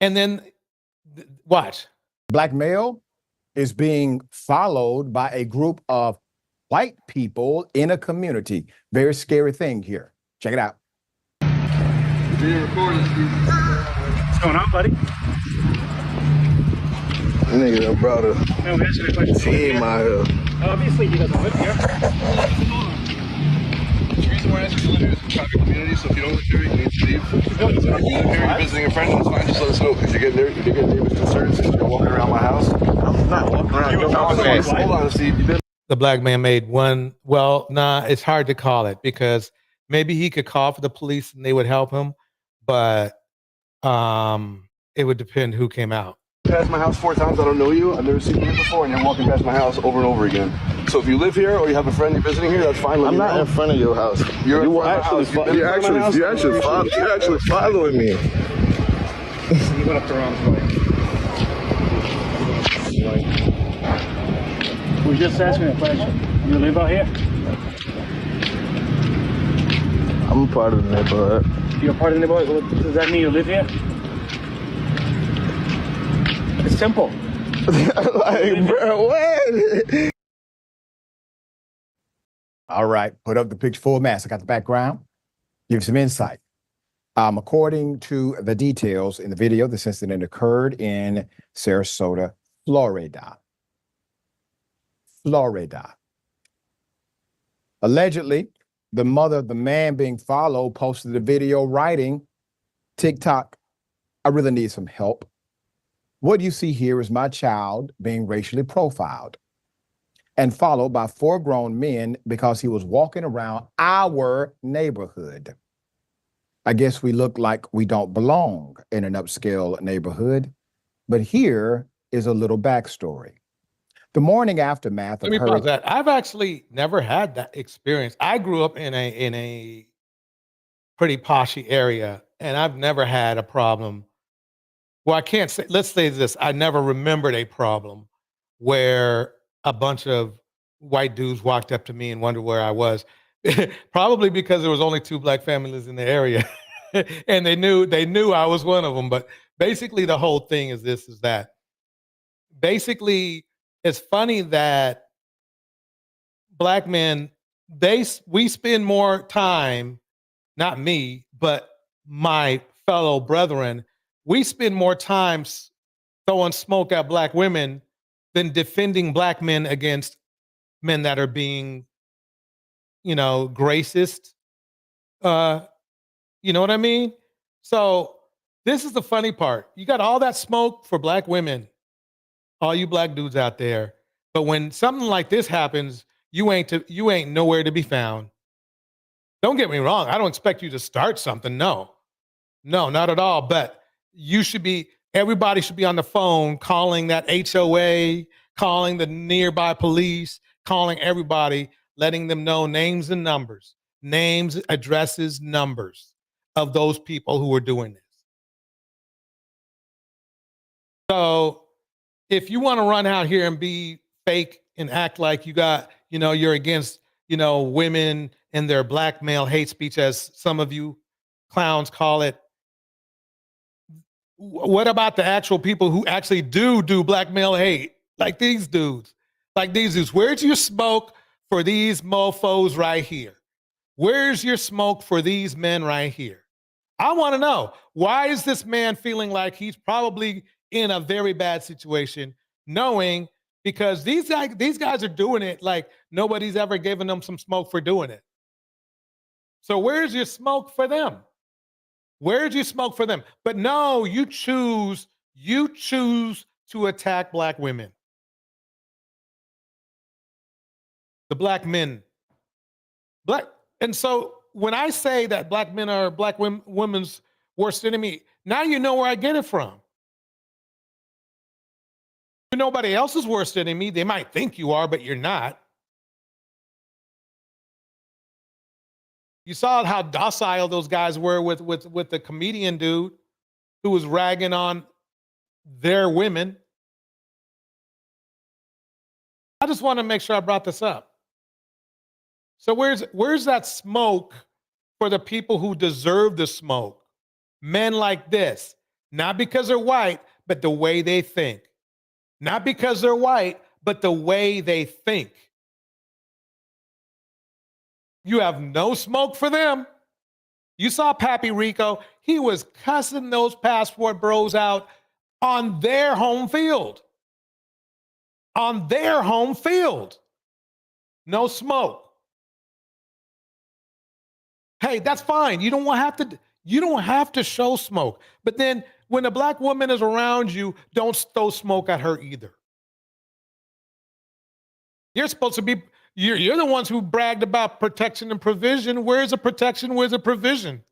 And then, watch. Black male is being followed by a group of white people in a community. Very scary thing here. Check it out. What's going on, buddy? Nigga, that brother. He ain't my Obviously, he doesn't live here. The reason we're asking you to live here is a private community, so if you don't live here, you need to leave. If you live here, you're visiting a friend, it's fine, just let us know. If you get neighbors concerned since you're walking around my house, I'm not walking around. Hold on, Steve. The black man made one. Well, it's hard to call it because maybe he could call for the police and they would help him, but it would depend who came out. Past my house 4 times, I don't know you, I've never seen you here before, and you're walking past my house over and over again. So if you live here or you have a friend you're visiting here, that's fine. I'm not in front of your house. You're actually following me. You went up the wrong way. We're just asking a question. You live out here? I'm a part of the neighborhood. You're part of the neighborhood? Well, does that mean you live here? It's simple. Like, bro, what? All right, put up the picture full mask. I got the background. Give some insight. According to the details in the video, this incident occurred in Sarasota, Florida. Allegedly, the mother of the man being followed posted a video writing, TikTok, I really need some help. What you see here is my child being racially profiled and followed by 4 grown men because he was walking around our neighborhood. I guess we look like we don't belong in an upscale neighborhood, but here is a little backstory. The morning aftermath of Let me pause that. I've actually never had that experience. I grew up in a pretty poshy area, and I've never had a problem. Well, I can't say, let's say this. I never remembered a problem where a bunch of white dudes walked up to me and wondered where I was. Probably because there was only 2 black families in the area and they knew I was one of them. But basically the whole thing is this, is that basically it's funny that black men, we spend more time, not me, but my fellow brethren, we spend more time throwing smoke at black women than defending black men against men that are being, racist. You know what I mean? So this is the funny part. You got all that smoke for black women, all you black dudes out there. But when something like this happens, you ain't nowhere to be found. Don't get me wrong. I don't expect you to start something. No, not at all. But everybody should be on the phone calling that HOA, calling the nearby police, calling everybody, letting them know names and numbers, names, addresses, numbers of those people who are doing this. So if you want to run out here and be fake and act like you're against, women and their black male hate speech, as some of you clowns call it, what about the actual people who actually do black male hate? Like these dudes. Where's your smoke for these mofos right here? Where's your smoke for these men right here? I want to know, why is this man feeling like he's probably in a very bad situation, knowing because these guys are doing it like nobody's ever given them some smoke for doing it. So where's your smoke for them? Where's your smoke for them? But no, you choose to attack black women. The black men. And so when I say that black men are black women's worst enemy, now you know where I get it from. You're nobody else's worst enemy. They might think you are, but you're not. You saw how docile those guys were with the comedian dude who was ragging on their women. I just want to make sure I brought this up. So where's that smoke for the people who deserve the smoke? Men like this, not because they're white, but the way they think. Not because they're white, but the way they think. You have no smoke for them. You saw Papi Rico. He was cussing those PassPort bros out on their home field. On their home field. No smoke. Hey, that's fine. You don't have to show smoke. But then when a black woman is around you, don't throw smoke at her either. You're supposed to be, you're the ones who bragged about protection and provision. Where's the protection? Where's the provision?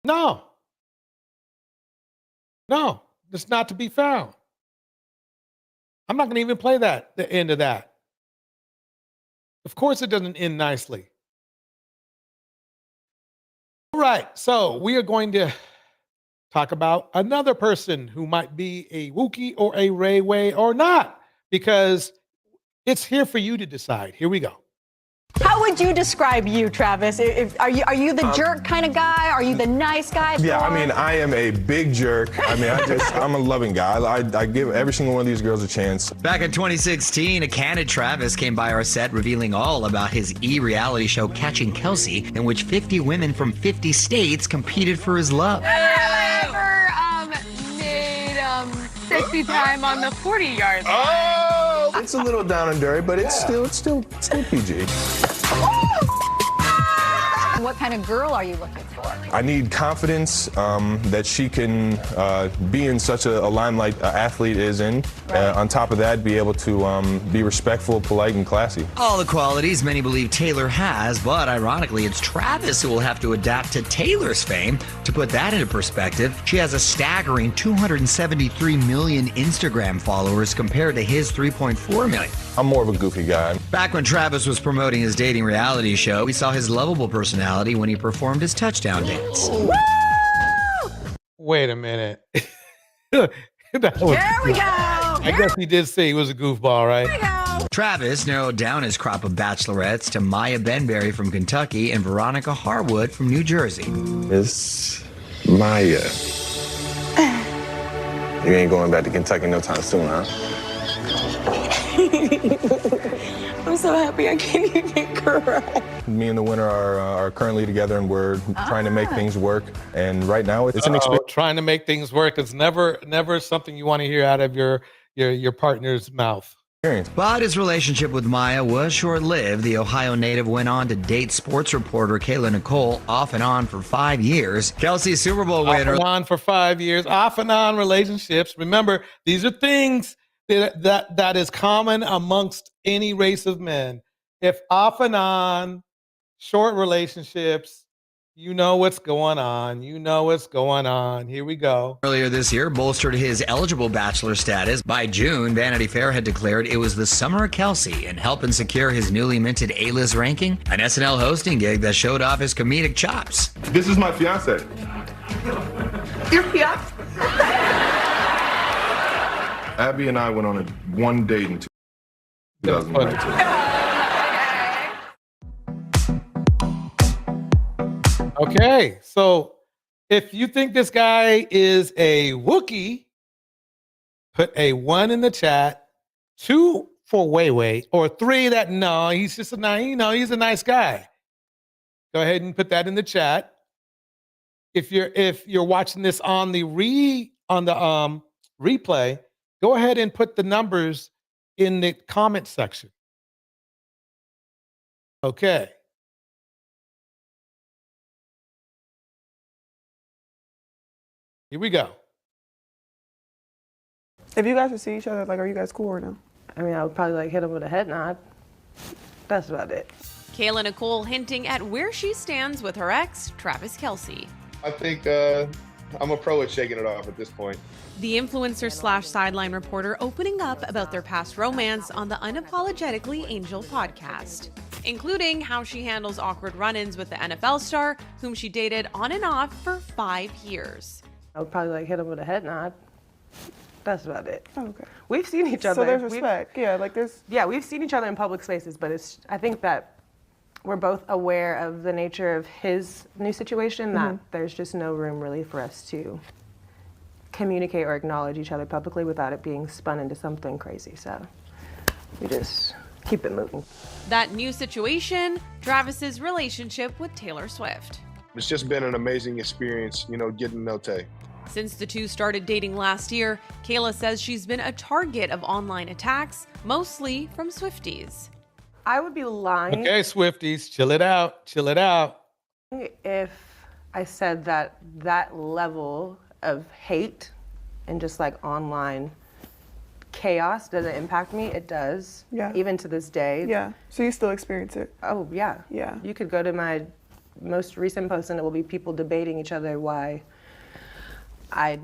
No, it's not to be found. I'm not going to even play the end of that. Of course, it doesn't end nicely. All right, so we are going to talk about another person who might be a Wookie or a Ray Way or not, because it's here for you to decide. Here we go. How would you describe you, Travis? Are you the jerk kind of guy? Are you the nice guy? Yeah, I mean, I am a big jerk. I mean, I'm a loving guy. I give every single one of these girls a chance. Back in 2016, a candid Travis came by our set revealing all about his e-reality show Catching Kelce, in which 50 women from 50 states competed for his love. Have I ever made sexy time on the 40-yard line? Oh! It's a little down and dirty, but it's still PG. What kind of girl are you looking for? I need confidence that she can be in such a limelight an athlete is in. Right. On top of that, be able to be respectful, polite, and classy. All the qualities many believe Taylor has, but ironically, it's Travis who will have to adapt to Taylor's fame. To put that into perspective, she has a staggering 273 million Instagram followers compared to his 3.4 million. I'm more of a goofy guy. Back when Travis was promoting his dating reality show, we saw his lovable personality when he performed his touchdown dance. Woo! Wait a minute. There we go. I guess he did say he was a goofball, right? There we go. Travis narrowed down his crop of bachelorettes to Maya Benberry from Kentucky and Veronica Harwood from New Jersey. It's Maya. You ain't going back to Kentucky no time soon, huh? I'm so happy I can't even cry. Me and the winner are currently together, and we're trying to make things work. And right now, it's an experience. Trying to make things work is never something you want to hear out of your partner's mouth. But his relationship with Maya was short-lived. The Ohio native went on to date sports reporter Kayla Nicole off and on for 5 years. Kelce's Super Bowl winner. Off and on for 5 years. Off and on relationships. Remember, these are things that is common amongst any race of men. If off and on, short relationships, you know what's going on. You know what's going on. Here we go. Earlier this year bolstered his eligible bachelor status. By June, Vanity Fair had declared it was the summer of Kelce and helping secure his newly minted A-list ranking, an SNL hosting gig that showed off his comedic chops. This is my fiance. Your fiance? Abby and I went on one date in 2019. Okay, so if you think this guy is a Wookie, put a 1 in the chat, 2 for Way, or 3 that no, he's just a nice, he's a nice guy. Go ahead and put that in the chat. If you're watching this on the replay, go ahead and put the numbers in the comment section. Okay. Here we go. If you guys would see each other, like, are you guys cool or no? I mean, I would probably like hit him with a head nod. That's about it. Kayla Nicole hinting at where she stands with her ex, Travis Kelce. I think I'm a pro at shaking it off at this point. The influencer / sideline reporter opening up about their past romance on the Unapologetically Angel podcast, including how she handles awkward run-ins with the NFL star, whom she dated on and off for 5 years. I would probably like hit him with a head nod. That's about it. Oh, okay. We've seen each other. So there's respect. We've seen each other in public spaces, but I think that we're both aware of the nature of his new situation, that there's just no room really for us to communicate or acknowledge each other publicly without it being spun into something crazy. So we just keep it moving. That new situation, Travis's relationship with Taylor Swift. It's just been an amazing experience, getting to know Tay. Since the two started dating last year, Kayla says she's been a target of online attacks, mostly from Swifties. I would be lying. Okay, Swifties, chill it out. Chill it out. If I said that level of hate and just like online chaos doesn't impact me, it does. Yeah. Even to this day. Yeah. So you still experience it? Oh, yeah. Yeah. You could go to my most recent post and it will be people debating each other why I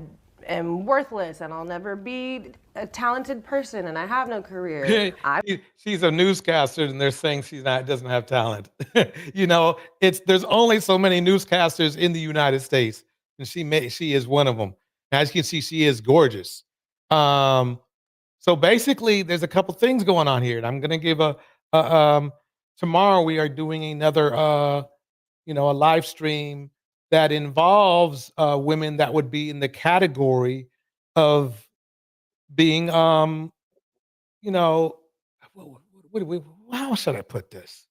am worthless and I'll never be a talented person and I have no career. She's a newscaster and they're saying doesn't have talent. There's only so many newscasters in the United States, and she is one of them. As you can see, she is gorgeous. So basically, there's a couple things going on here, and I'm gonna give tomorrow we are doing another a live stream that involves women that would be in the category of being, how should I put this?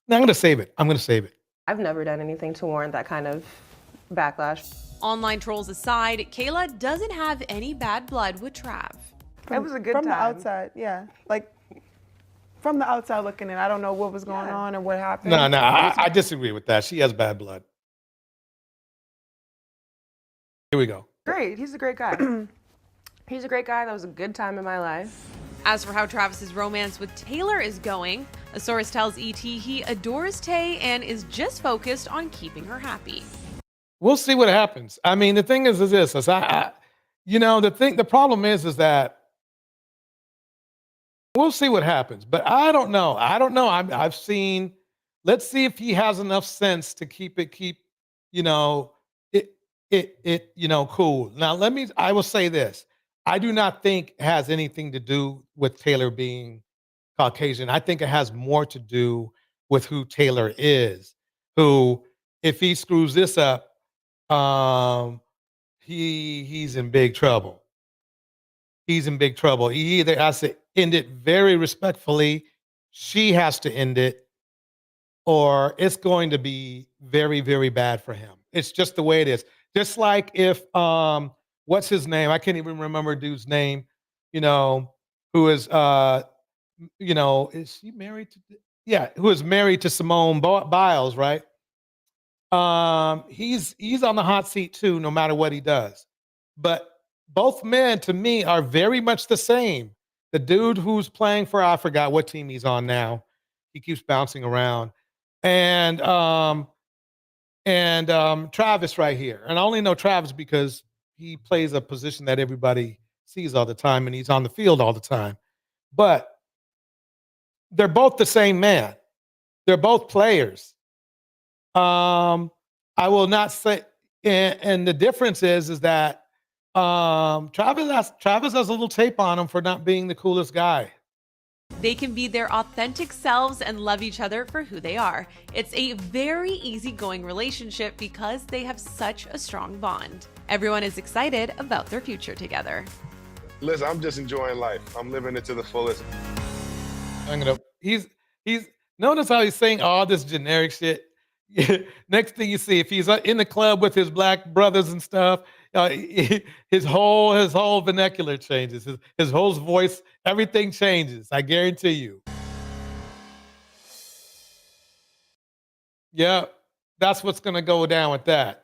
No, I'm going to save it. I've never done anything to warrant that kind of backlash. Online trolls aside, Kayla doesn't have any bad blood with Trav. It was a good time. From the outside, yeah. Like, from the outside looking in, I don't know what was going on or what happened. No, I disagree with that. She has bad blood. Here we go. Great. He's a great guy. He's a great guy. That was a good time in my life. As for how Travis's romance with Taylor is going, a source tells ET he adores Tay and is just focused on keeping her happy. We'll see what happens. I mean, the thing is this: the problem is that we'll see what happens. But I don't know. I've seen. Let's see if he has enough sense to keep it cool. Now, I will say this. I do not think it has anything to do with Taylor being Caucasian. I think it has more to do with who Taylor is, who if he screws this up, he's in big trouble. He's in big trouble. He either has to end it very respectfully, she has to end it, or it's going to be very, very bad for him. It's just the way it is. Just like if what's his name? I can't even remember dude's name, you know, who is you know, is she married to who is married to Simone Biles, right? He's on the hot seat too, no matter what he does. But both men, to me, are very much the same. The dude who's playing for, I forgot what team he's on now. He keeps bouncing around. And Travis right here. And I only know Travis because he plays a position that everybody sees all the time, and he's on the field all the time. But they're both the same man. They're both players. I will not say, and the difference is that Travis has a little tape on him for not being the coolest guy. They can be their authentic selves and love each other for who they are. It's a very easygoing relationship because they have such a strong bond. Everyone is excited about their future together. Listen, I'm just enjoying life. I'm living it to the fullest. He's notice how he's saying all this generic shit. Next thing you see, if he's in the club with his black brothers and stuff, his whole vernacular changes. His whole voice, everything changes. I guarantee you. Yeah, that's what's gonna go down with that.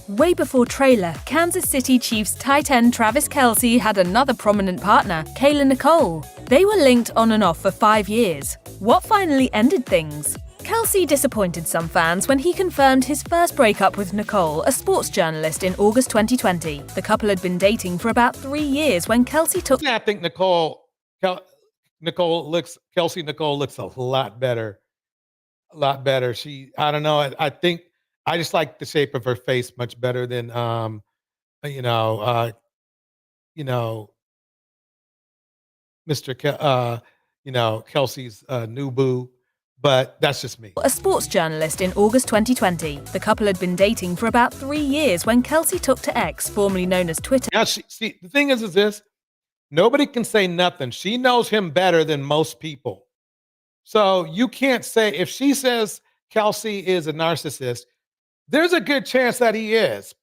Way before Trailer, Kansas City Chiefs tight end Travis Kelce had another prominent partner, Kayla Nicole. They were linked on and off for 5 years. What finally ended things? Kelce disappointed some fans when he confirmed his first breakup with Nicole, a sports journalist, in August 2020. The couple had been dating for about 3 years when Kelce took... I think Kelsey Nicole looks a lot better. A lot better. I don't know. I think I just like the shape of her face much better than Mr. Kelsey's new boo, but that's just me. A sports journalist in August 2020. The couple had been dating for about 3 years when Kelce took to X, formerly known as Twitter. Now, see, the thing is this: nobody can say nothing. She knows him better than most people, so you can't say if she says Kelce is a narcissist. There's a good chance that he is.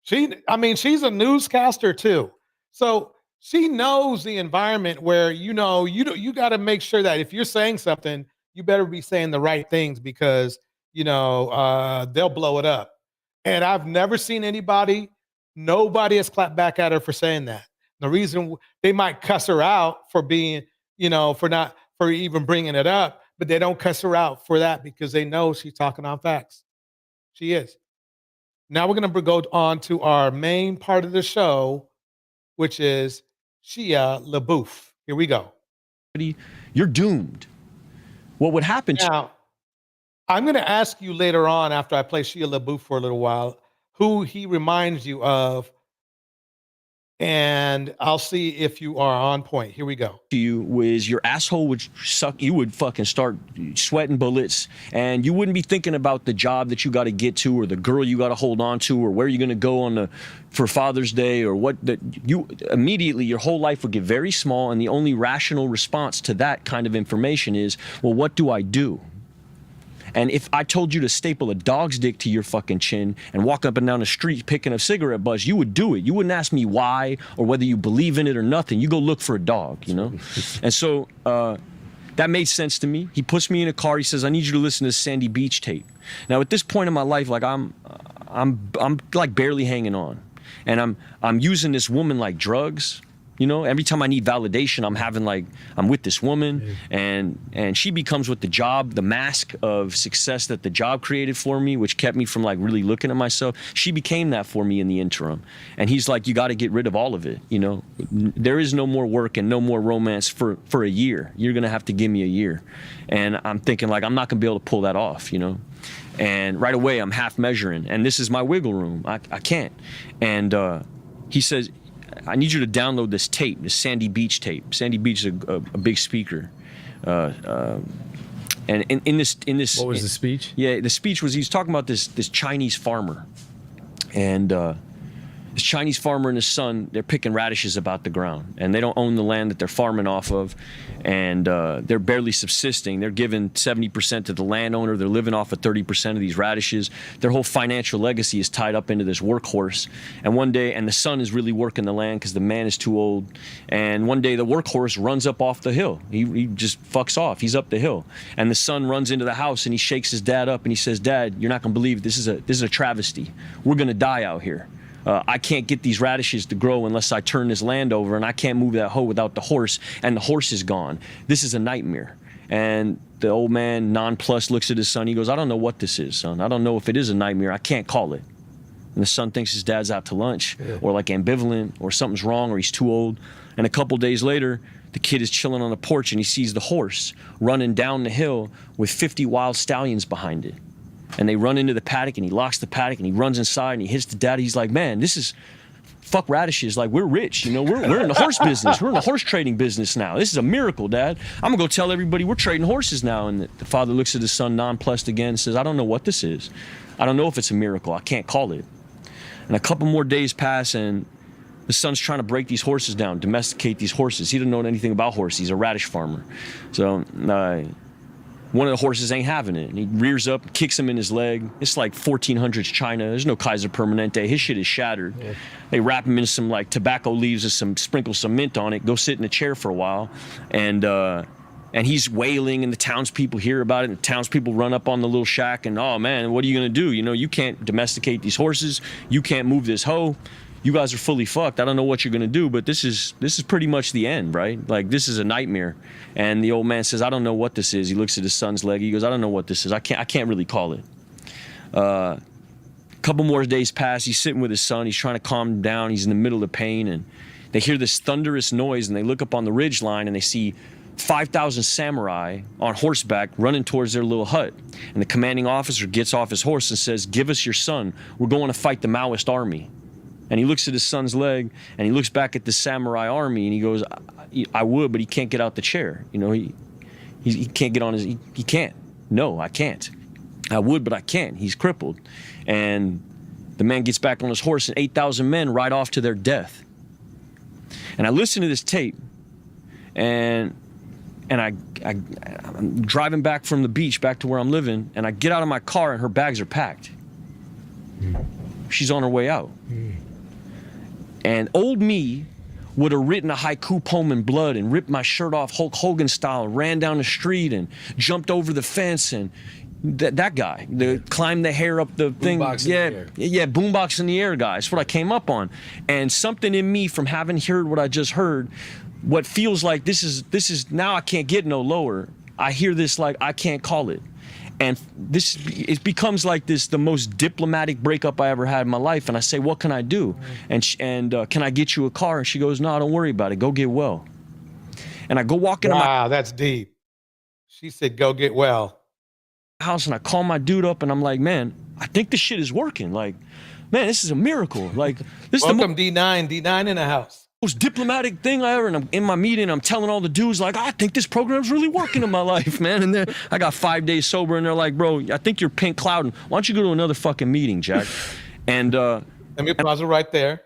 She's a newscaster too, so she knows the environment where you got to make sure that if you're saying something, you better be saying the right things because they'll blow it up. And I've never seen nobody has clapped back at her for saying that. The reason they might cuss her out for being, for even bringing it up, but they don't cuss her out for that because they know she's talking on facts. She is. Now we're going to go on to our main part of the show, which is Shia LaBeouf. Here we go. You're doomed. What would happen now? I'm going to ask you later on after I play Shia LaBeouf for a little while, who he reminds you of, and I'll see if you are on point. Here we go. To you was your asshole would suck. You would fucking start sweating bullets, and you wouldn't be thinking about the job that you got to get to, or the girl you got to hold on to, or where you're gonna go for Father's Day, or what. That you immediately your whole life would get very small, and the only rational response to that kind of information is, well, what do I do? And if I told you to staple a dog's dick to your fucking chin and walk up and down the street picking up cigarette butts, you would do it. You wouldn't ask me why or whether you believe in it or nothing. You go look for a dog, And so that made sense to me. He puts me in a car. He says, I need you to listen to this Sandy Beach tape. Now, at this point in my life, like I'm like barely hanging on. And I'm using this woman like drugs. Every time I need validation, I'm with this woman, and she becomes what the mask of success that the job created for me, which kept me from really looking at myself. She became that for me in the interim. And he's like, you got to get rid of all of it. There is no more work and no more romance for a year. You're going to have to give me a year. And I'm thinking I'm not going to be able to pull that off, And right away I'm half measuring, and this is my wiggle room. I can't. And he says, I need you to download this tape, this Sandy Beach tape. Sandy Beach is a big speaker. And And in this what was the speech? Yeah, the speech was he was talking about this Chinese farmer, and this Chinese farmer and his son, they're picking radishes about the ground, and they don't own the land that they're farming off of, and they're barely subsisting. They're giving 70% to the landowner. They're living off of 30% of these radishes. Their whole financial legacy is tied up into this workhorse. And one day, and the son is really working the land because the man is too old. And one day, the workhorse runs up off the hill. He just fucks off. He's up the hill, and the son runs into the house and he shakes his dad up and he says, "Dad, you're not gonna believe this is a travesty. We're gonna die out here. I can't get these radishes to grow unless I turn this land over, and I can't move that hoe without the horse, and the horse is gone. This is a nightmare." And the old man, nonplussed, looks at his son. He goes, "I don't know what this is, son. I don't know if it is a nightmare. I can't call it." And the son thinks his dad's out to lunch, or like ambivalent, or something's wrong, or he's too old. And a couple days later, the kid is chilling on the porch, and he sees the horse running down the hill with 50 wild stallions behind it. And they run into the paddock, and he locks the paddock, and he runs inside, and he hits the dad. He's like, "Man, this is fuck radishes. Like, we're rich, you know. We're in the horse business. We're in the horse trading business now. This is a miracle, Dad. I'm gonna go tell everybody we're trading horses now." And the father looks at his son, nonplussed again, and says, "I don't know what this is. I don't know if it's a miracle. I can't call it." And a couple more days pass, and the son's trying to break these horses down, domesticate these horses. He doesn't know anything about horses. He's a radish farmer. So one of the horses ain't having it. And he rears up, kicks him in his leg. It's like 1400s China. There's no Kaiser Permanente. His shit is shattered. Yeah. They wrap him in some like tobacco leaves and sprinkle some mint on it, go sit in a chair for a while. And he's wailing, and the townspeople hear about it, and the townspeople run up on the little shack, and, "Oh man, what are you gonna do? You know, you can't domesticate these horses. You can't move this hoe. You guys are fully fucked. I don't know what you're gonna do, but this is pretty much the end, right? Like, this is a nightmare." And the old man says, "I don't know what this is." He looks at his son's leg. He goes, "I don't know what this is. I can't really call it." A couple more days pass. He's sitting with his son. He's trying to calm him down. He's in the middle of pain, and they hear this thunderous noise, and they look up on the ridge line, and they see 5,000 samurai on horseback running towards their little hut. And the commanding officer gets off his horse and says, "Give us your son. We're going to fight the Maoist army." And he looks at his son's leg, and he looks back at the samurai army, and he goes, I would, but he can't get out the chair. You know, he can't get on his, he can't. "No, I can't. I would, but I can't." He's crippled. And the man gets back on his horse, and 8,000 men ride off to their death. And I listen to this tape, and I'm driving back from the beach back to where I'm living, and I get out of my car, and her bags are packed. She's on her way out. And old me would have written a haiku poem in blood and ripped my shirt off Hulk Hogan style, ran down the street and jumped over the fence, and that guy, climbed the hair up the thing. Boombox in the air guy. That's what I came up on. And something in me from having heard what I just heard, what feels like this is now I can't get no lower. I hear this like I can't call it. And it becomes like this, the most diplomatic breakup I ever had in my life. And I say, "What can I do?" And can I get you a car? And she goes, "No, don't worry about it. Go get well." And I go walk into Wow, that's deep. She said, "Go get well." House, and I call my dude up, and I'm like, "Man, I think this shit is working. Like, man, this is a miracle. Like, this Welcome, is D9 in the house. Most diplomatic thing I ever." And I'm in my meeting, I'm telling all the dudes, like, "I think this program's really working in my life, man." And then I got 5 days sober, and they're like, "Bro, I think you're pink clouding. Why don't you go to another fucking meeting, Jack?" And let me pause it right there.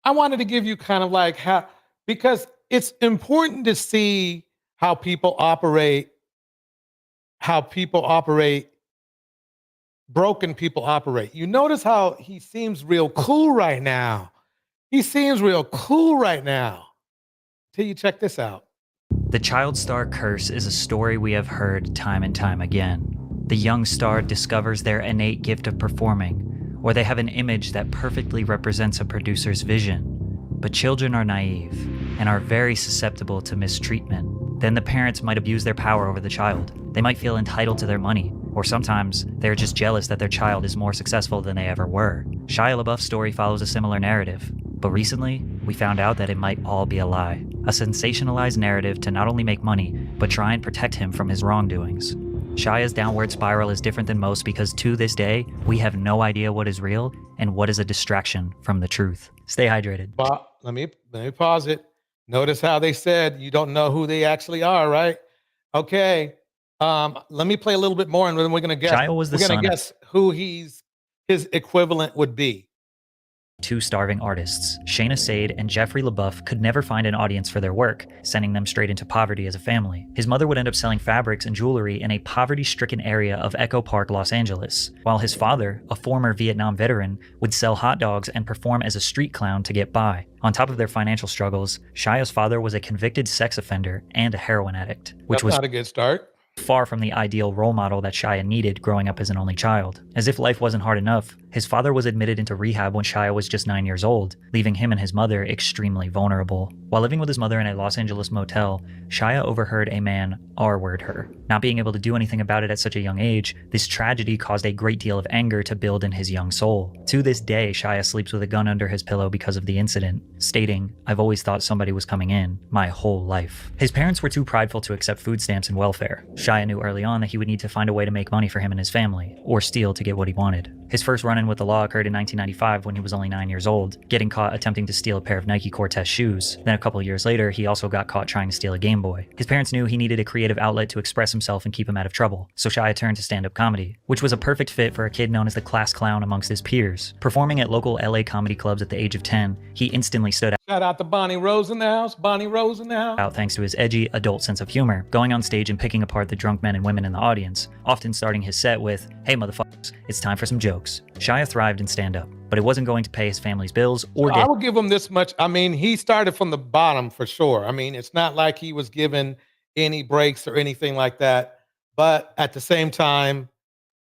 I wanted to give you kind of like how, because it's important to see how people operate, broken people operate. You notice how he seems real cool right now. Till you check this out. The child star curse is a story we have heard time and time again. The young star discovers their innate gift of performing, or they have an image that perfectly represents a producer's vision. But children are naive and are very susceptible to mistreatment. Then the parents might abuse their power over the child. They might feel entitled to their money, or sometimes they're just jealous that their child is more successful than they ever were. Shia LaBeouf's story follows a similar narrative, but recently we found out that it might all be a lie. A sensationalized narrative to not only make money, but try and protect him from his wrongdoings. Shia's downward spiral is different than most because to this day, we have no idea what is real and what is a distraction from the truth. Stay hydrated. Let me pause it. Notice how they said you don't know who they actually are, right? Okay. Let me play a little bit more, and then we're gonna guess. Shia was the we're gonna son of guess who his equivalent would be. two starving artists. Shayna Sade and Jeffrey LaBeouf could never find an audience for their work, sending them straight into poverty as a family. His mother would end up selling fabrics and jewelry in a poverty-stricken area of Echo Park, Los Angeles, while his father, a former Vietnam veteran, would sell hot dogs and perform as a street clown to get by. On top of their financial struggles, Shia's father was a convicted sex offender and a heroin addict, which That's was not a good start. far from the ideal role model that Shia needed growing up as an only child. As if life wasn't hard enough, his father was admitted into rehab when Shia was just 9 years old, leaving him and his mother extremely vulnerable. While living with his mother in a Los Angeles motel, Shia overheard a man R-word her. Not being able to do anything about it at such a young age, this tragedy caused a great deal of anger to build in his young soul. To this day, Shia sleeps with a gun under his pillow because of the incident, stating, "I've always thought somebody was coming in, my whole life." His parents were too prideful to accept food stamps and welfare. Shia knew early on that he would need to find a way to make money for him and his family, or steal to get what he wanted. His first run-in with the law occurred in 1995 when he was only 9 years old, getting caught attempting to steal a pair of Nike Cortez shoes. Then a couple years later, he also got caught trying to steal a Game Boy. His parents knew he needed a creative outlet to express himself and keep him out of trouble, so Shia turned to stand-up comedy, which was a perfect fit for a kid known as the class clown amongst his peers. Performing at local LA comedy clubs at the age of 10, he instantly stood Shout out to Bonnie Rose in the house. Bonnie Rose in the house. out thanks to his edgy, adult sense of humor, going on stage and picking apart the drunk men and women in the audience, often starting his set with, "Hey motherfuckers, it's time for some jokes." Shia thrived in stand-up, but it wasn't going to pay his family's bills or I get will give him this much. I mean, he started from the bottom for sure. I mean, it's not like he was given any breaks or anything like that. But at the same time,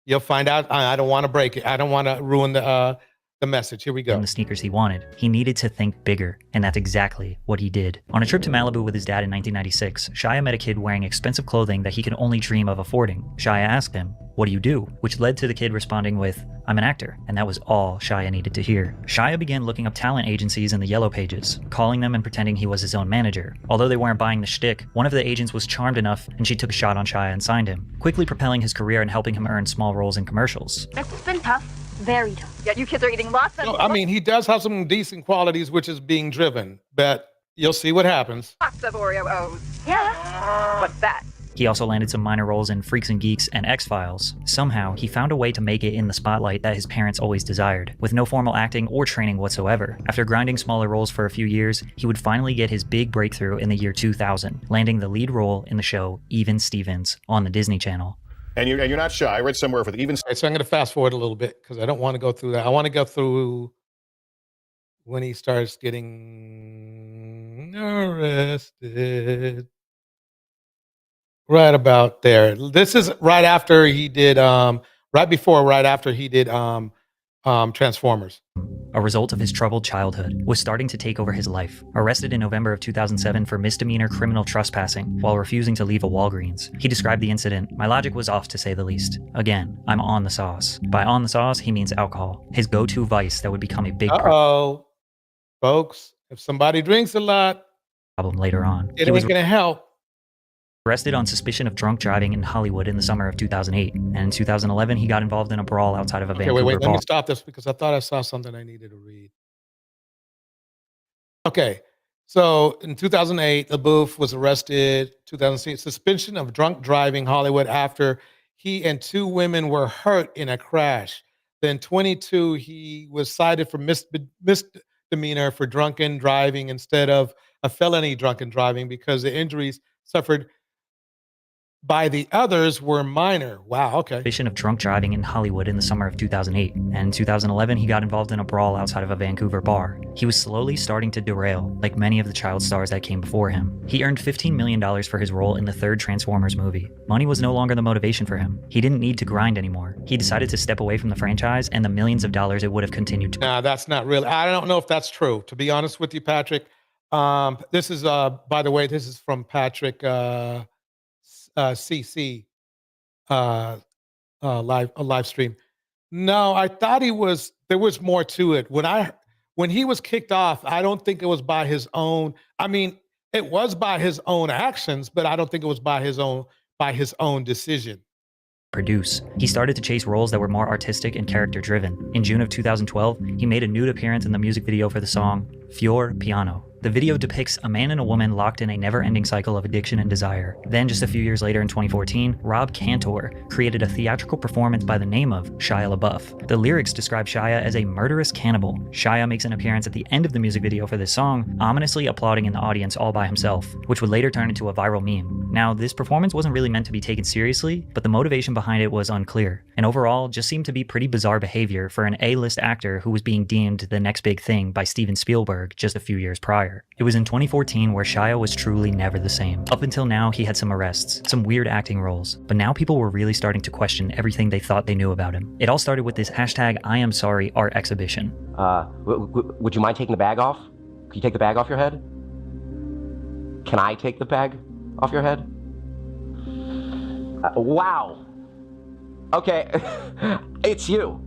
you'll find out. I don't want to break it. I don't want to ruin the message. Here we go. the sneakers he wanted. He needed to think bigger, and that's exactly what he did. On a trip to Malibu with his dad in 1996, Shia met a kid wearing expensive clothing that he could only dream of affording. Shia asked him, "What do you do?" Which led to the kid responding with, "I'm an actor," and that was all Shia needed to hear. Shia began looking up talent agencies in the Yellow Pages, calling them and pretending he was his own manager. Although they weren't buying the shtick, one of the agents was charmed enough and she took a shot on Shia and signed him, quickly propelling his career and helping him earn small roles in commercials. It's been tough, very tough. Yeah, you kids are eating lots of. No, I mean, he does have some decent qualities, which is being driven, but you'll see what happens. Lots of Oreo O's. Yeah. What's that? He also landed some minor roles in Freaks and Geeks and X-Files. Somehow, he found a way to make it in the spotlight that his parents always desired, with no formal acting or training whatsoever. After grinding smaller roles for a few years, he would finally get his big breakthrough in the year 2000, landing the lead role in the show Even Stevens on the Disney Channel. And you're not shy. I read somewhere for the even. Okay, so I'm going to fast forward a little bit because I don't want to go through that. I want to go through when he starts getting arrested. Right about there. This is right after he did, right after he did Transformers. A result of his troubled childhood, was starting to take over his life. Arrested in November of 2007 for misdemeanor criminal trespassing while refusing to leave a Walgreens. He described the incident, "My logic was off to say the least. Again, I'm on the sauce." By on the sauce, he means alcohol. His go-to vice that would become a big Folks, if somebody drinks a lot, problem later on. it ain't gonna help. Arrested on suspicion of drunk driving in Hollywood in the summer of 2008. And in 2011, he got involved in a brawl outside of a Vancouver Wait, let bar. me stop this because I thought I saw something I needed to read. Okay, so in 2008, LaBeouf was arrested. 2006, suspension of drunk driving Hollywood after he and two women were hurt in a crash. Then 22, he was cited for misdemeanor for drunken driving instead of a felony drunken driving because the injuries suffered by the others were minor. Wow, okay. Suspicion of drunk driving in Hollywood in the summer of 2008. And in 2011, he got involved in a brawl outside of a Vancouver bar. He was slowly starting to derail, like many of the child stars that came before him. He earned $15 million for his role in the third Transformers movie. Money was no longer the motivation for him. He didn't need to grind anymore. He decided to step away from the franchise and the millions of dollars it would have continued to. Nah, that's not real. I don't know if that's true. To be honest with you, Patrick, this is, by the way, this is from Patrick, CC live stream. No, I thought there was more to it. When he was kicked off, I don't think it was by his own. I mean, it was by his own actions, but I don't think it was by his own decision. Produce. He started to chase roles that were more artistic and character driven. In June of 2012, he made a nude appearance in the music video for the song Fior Piano. The video depicts a man and a woman locked in a never-ending cycle of addiction and desire. Then, just a few years later in 2014, Rob Cantor created a theatrical performance by the name of Shia LaBeouf. The lyrics describe Shia as a murderous cannibal. Shia makes an appearance at the end of the music video for this song, ominously applauding in the audience all by himself, which would later turn into a viral meme. Now, this performance wasn't really meant to be taken seriously, but the motivation behind it was unclear, and overall just seemed to be pretty bizarre behavior for an A-list actor who was being deemed the next big thing by Steven Spielberg just a few years prior. It was in 2014 where Shia was truly never the same. Up until now, he had some arrests, some weird acting roles, but now people were really starting to question everything they thought they knew about him. It all started with this hashtag I am sorry art exhibition. Would you mind taking the bag off? Can you take the bag off your head? Can I take the bag off your head? Wow. Okay, it's you.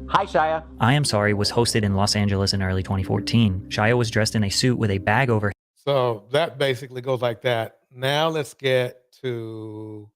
Hi, Shia. I Am Sorry was hosted in Los Angeles in early 2014. Shia was dressed in a suit with a bag over. So that basically goes like that. Now let's get to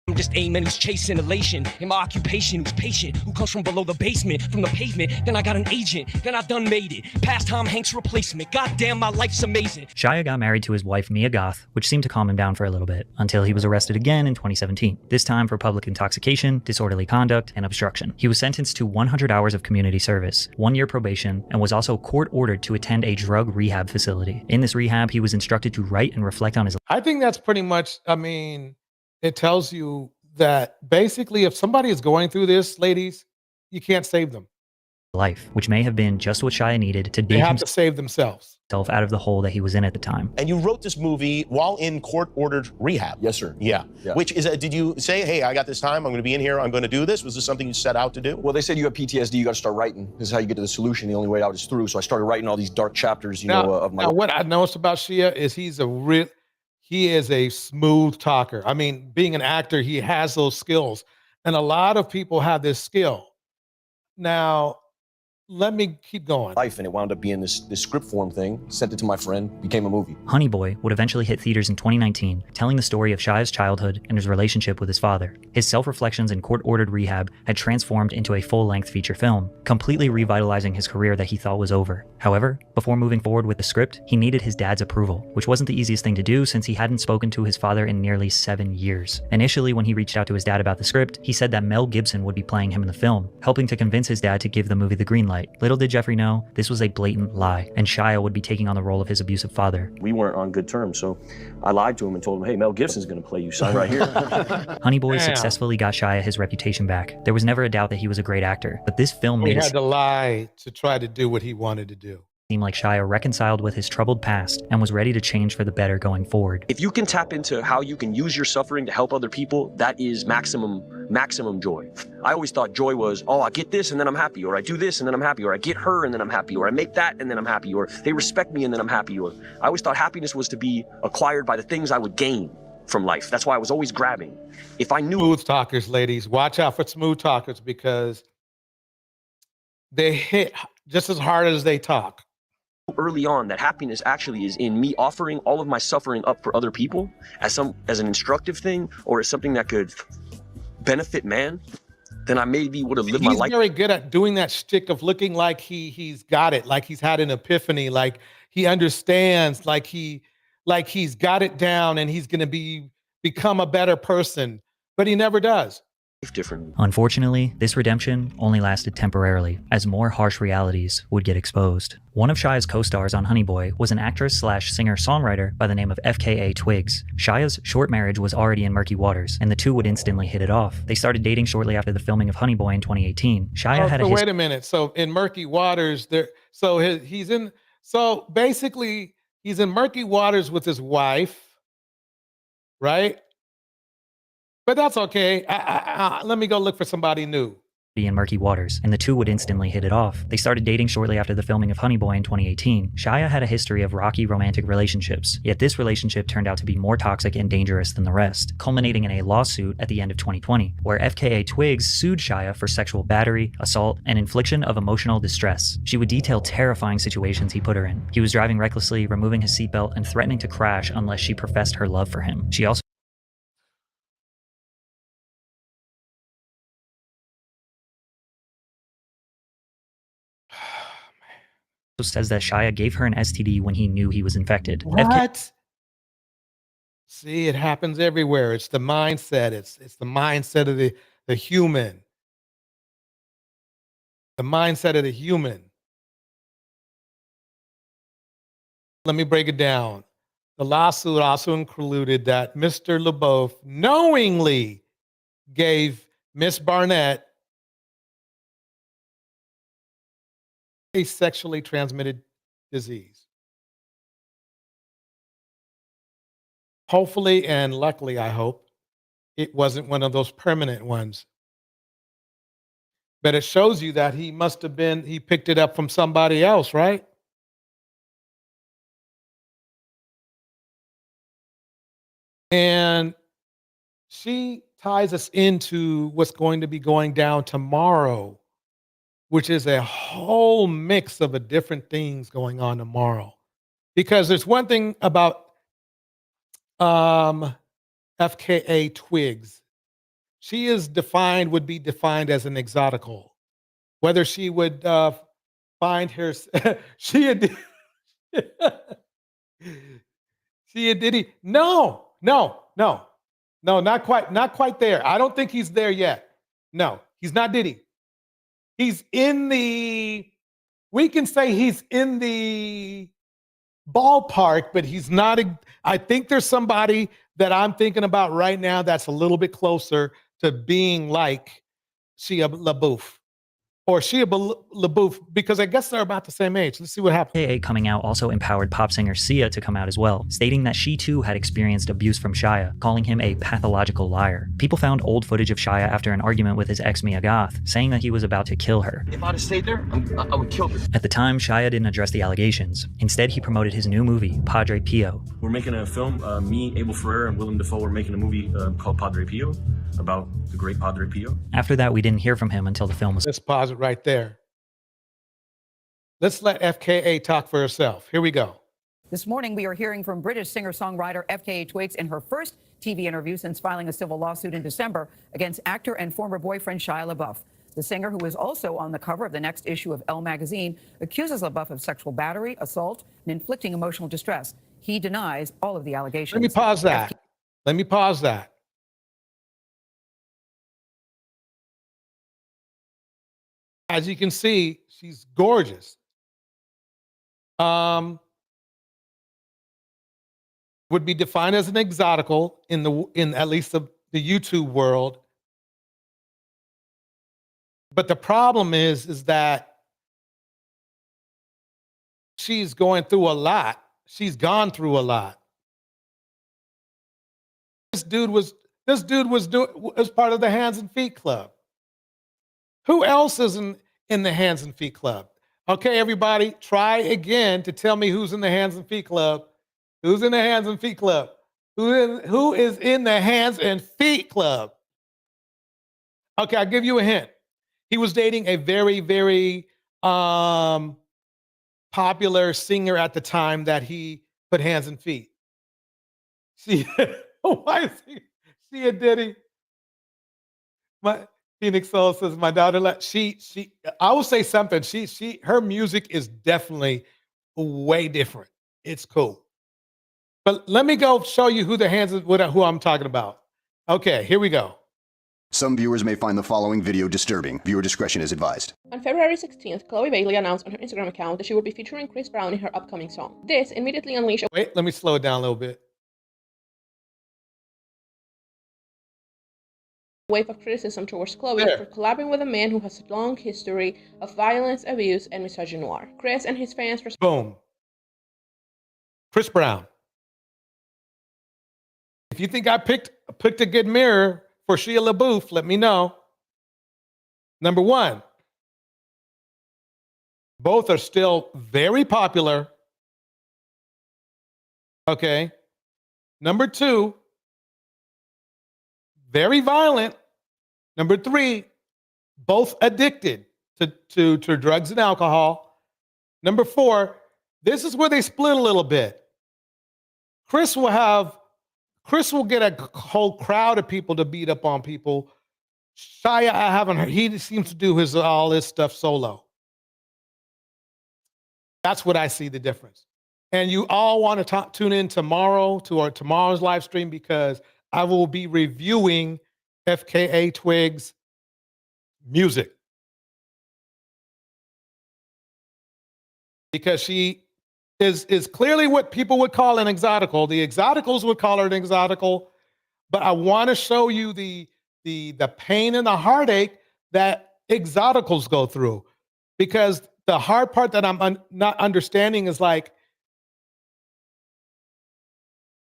I'm just aiming, who's chasing elation. In my occupation, who's patient, who comes from below the basement, from the pavement. Then I got an agent, then I done made it. Past Tom Hanks replacement. Goddamn, my life's amazing. Shia got married to his wife Mia Goth, which seemed to calm him down for a little bit, until he was arrested again in 2017. This time for public intoxication, disorderly conduct, and obstruction. He was sentenced to 100 hours of community service, 1 year probation, and was also court-ordered to attend a drug rehab facility. In this rehab, he was instructed to write and reflect on his. I think that's pretty much, I mean, it tells you that basically if somebody is going through this, ladies, you can't save them. Life, which may have been just what Shia needed to dig They have to save themselves. himself out of the hole that he was in at the time. And you wrote this movie while in court-ordered rehab. Yes, sir. Yeah. Which is, did you say, hey, I got this time, I'm going to be in here, I'm going to do this? Was this something you set out to do? Well, they said you have PTSD, you got to start writing. This is how you get to the solution. The only way out is through. So I started writing all these dark chapters, of my life. Now, what I noticed about Shia is he is a smooth talker. I mean, being an actor, he has those skills. And a lot of people have this skill. Now, let me keep going. Life, and it wound up being this script form thing. Sent it to my friend, became a movie. Honey Boy would eventually hit theaters in 2019, telling the story of Shia's childhood and his relationship with his father. His self-reflections in court-ordered rehab had transformed into a full-length feature film, completely revitalizing his career that he thought was over. However, before moving forward with the script, he needed his dad's approval, which wasn't the easiest thing to do since he hadn't spoken to his father in nearly 7 years. Initially, when he reached out to his dad about the script, he said that Mel Gibson would be playing him in the film, helping to convince his dad to give the movie the green light. Little did Jeffrey know, this was a blatant lie, and Shia would be taking on the role of his abusive father. We weren't on good terms, so I lied to him and told him, hey, Mel Gibson's gonna play you, son, right here. Honey Boy successfully got Shia his reputation back. There was never a doubt that he was a great actor, but this film made He had to lie to try to do what he wanted to do. Seemed like Shia reconciled with his troubled past and was ready to change for the better going forward. If you can tap into how you can use your suffering to help other people, that is maximum joy. I always thought joy was, oh, I get this and then I'm happy, or I do this and then I'm happy, or I get her and then I'm happy, or I make that and then I'm happy, or they respect me and then I'm happy, or I always thought happiness was to be acquired by the things I would gain from life. That's why I was always grabbing. If I knew— Smooth talkers, ladies, watch out for smooth talkers because they hit just as hard as they talk. Early on that happiness actually is in me offering all of my suffering up for other people as an instructive thing or as something that could benefit man, then I maybe would have lived my life. He's very good at doing that shtick of looking like he's got it, like he's had an epiphany, like he understands, like he's got it down and he's going to become a better person, but he never does. Differently. Unfortunately, this redemption only lasted temporarily, as more harsh realities would get exposed. One of Shia's co-stars on Honey Boy was an actress/singer-songwriter by the name of FKA Twigs. Shia's short marriage was already in murky waters, and the two would instantly hit it off. They started dating shortly after the filming of Honey Boy in 2018. Shia had wait a minute. So in murky waters, he's in murky waters with his wife, right? But that's okay. Let me go look for somebody new. in murky waters, and the two would instantly hit it off. They started dating shortly after the filming of Honey Boy in 2018. Shia had a history of rocky romantic relationships, yet this relationship turned out to be more toxic and dangerous than the rest, culminating in a lawsuit at the end of 2020, where FKA Twigs sued Shia for sexual battery, assault, and infliction of emotional distress. She would detail terrifying situations he put her in. He was driving recklessly, removing his seatbelt, and threatening to crash unless she professed her love for him. She also says that Shia gave her an STD when he knew he was infected. What? See, it happens everywhere. It's the mindset. It's the mindset of the human. The mindset of the human. Let me break it down. The lawsuit also included that Mr. LaBeouf knowingly gave Miss Barnett a sexually transmitted disease. Hopefully and luckily, I hope, it wasn't one of those permanent ones. But it shows you that he must have been, he picked it up from somebody else, right? And she ties us into what's going to be going down tomorrow, which is a whole mix of different things going on tomorrow. Because there's one thing about FKA Twigs. She is defined, would be defined as an exotical. Whether she would find her, Shia did he? No, not quite there. I don't think he's there yet. No, he's not Diddy. He's in the, we can say he's in the ballpark, but he's not. I think there's somebody that I'm thinking about right now that's a little bit closer to being like Shia LaBeouf. Or Shia LaBeouf, because I guess they're about the same age. Let's see what happens. FKA coming out also empowered pop singer Shia to come out as well, stating that she too had experienced abuse from Shia, calling him a pathological liar. People found old footage of Shia after an argument with his ex Mia Goth, saying that he was about to kill her. If I'd have stayed there, I would kill her. At the time, Shia didn't address the allegations. Instead, he promoted his new movie, Padre Pio. We're making a film, me, Abel Ferrera, and Willem Dafoe are making a movie called Padre Pio, about the great Padre Pio. After that, we didn't hear from him until the film was... Let's pause it right there. Let's let FKA talk for herself. Here we go. This morning, we are hearing from British singer-songwriter FKA Twigs in her first TV interview since filing a civil lawsuit in December against actor and former boyfriend Shia LaBeouf. The singer, who is also on the cover of the next issue of Elle magazine, accuses LaBeouf of sexual battery, assault, and inflicting emotional distress. He denies all of the allegations. Let me pause that. Let me pause that. As you can see, she's gorgeous. Would be defined as an exotical in at least the YouTube world. But the problem is that she's going through a lot. She's gone through a lot. This dude was part of the Hands and Feet Club. Who else is in the Hands and Feet Club? Okay, everybody, try again to tell me who's in the Hands and Feet Club. Who's in the Hands and Feet Club? Who is in the Hands and Feet Club? Okay, I'll give you a hint. He was dating a very, very popular singer at the time that he put hands and feet. See, why is he a Diddy? My Phoenix Soul says my daughter. I will say something. Her music is definitely way different. It's cool. But let me go show you who I'm talking about. Okay, here we go. Some viewers may find the following video disturbing. Viewer discretion is advised. On February 16th, Chloe Bailey announced on her Instagram account that she would be featuring Chris Brown in her upcoming song. This immediately unleashed a Wait, let me slow it down a little bit. wave of criticism towards Chloe for collabing with a man who has a long history of violence, abuse, and misogynoir. Chris and his fans... Boom. Chris Brown. If you think I picked a good mirror for Shia LaBeouf, let me know. Number one, both are still very popular. Okay. Number two, very violent. Number three, both addicted to drugs and alcohol. Number four, this is where they split a little bit. Chris will get a whole crowd of people to beat up on people. Shia, I haven't heard. He seems to do all his stuff solo. That's what I see the difference. And you all want to tune in tomorrow to tomorrow's live stream because I will be reviewing FKA Twigs' music. Because she is clearly what people would call an exotical. The exoticals would call her an exotical, but I want to show you the pain and the heartache that exoticals go through. Because the hard part that I'm not understanding is like,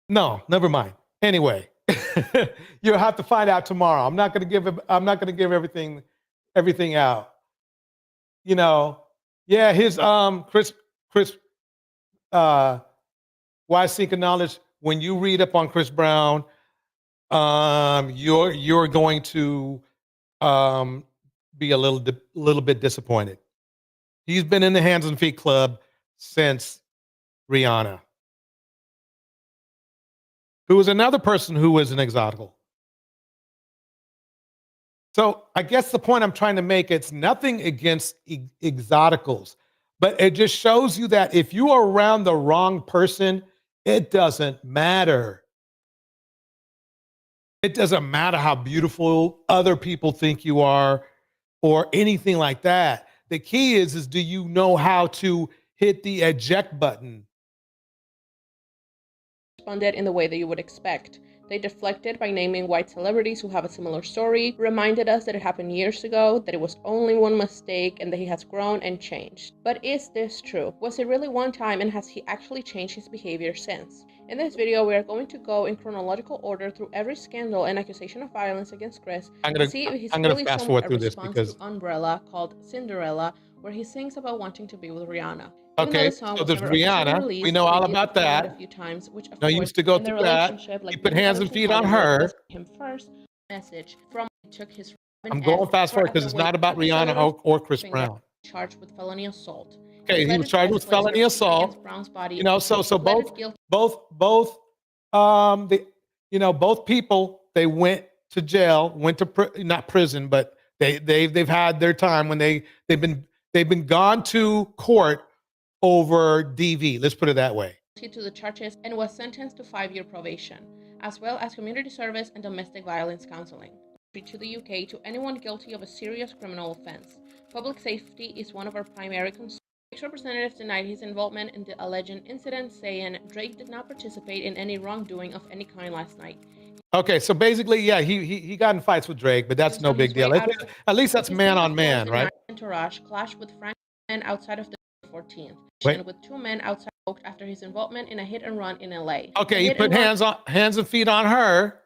no, never mind. Anyway, you'll have to find out tomorrow. I'm not going to give everything out. You know, yeah, his Chris Why Seek Knowledge, when you read up on Chris Brown, you're going to be a little bit disappointed. He's been in the Hands and Feet Club since Rihanna, who was another person who was an exotical. So I guess the point I'm trying to make, it's nothing against exoticals, but it just shows you that if you are around the wrong person, it doesn't matter. It doesn't matter how beautiful other people think you are or anything like that. The key is do you know how to hit the eject button? Responded in the way that you would expect. They deflected by naming white celebrities who have a similar story, reminded us that it happened years ago, that it was only one mistake, and that he has grown and changed. But is this true? Was it really one time, and has he actually changed his behavior since? In this video, we are going to go in chronological order through every scandal and accusation of violence against Chris to see if he's really fast shown forward a through this response because to Umbrella called Cinderella, where he sings about wanting to be with Rihanna. Okay, so there's Rihanna. We know all about that. A few times, which I used to go through that. He put hands and feet on her. Him first. Message from took his. I'm going fast forward because it's not about Rihanna or Chris Brown. Charged with felony assault. Okay, he was charged with felony assault. You know, so both people, they went to jail, went to not prison, but they've had their time when they've been gone to court over DV. Let's put it that way. To the charges and was sentenced to 5-year probation, as well as community service and domestic violence counseling. To the UK to anyone guilty of a serious criminal offense. Public safety is one of our primary concerns. Drake's representative denied his involvement in the alleged incident, saying Drake did not participate in any wrongdoing of any kind last night. Okay, so basically, yeah, he got in fights with Drake, but that's no big deal. At least that's man on man, right? Entourage clashed with Frank men outside of the 14th, and with 2 men outside after his involvement in a hit and run in LA. Okay, he put hands and feet on her.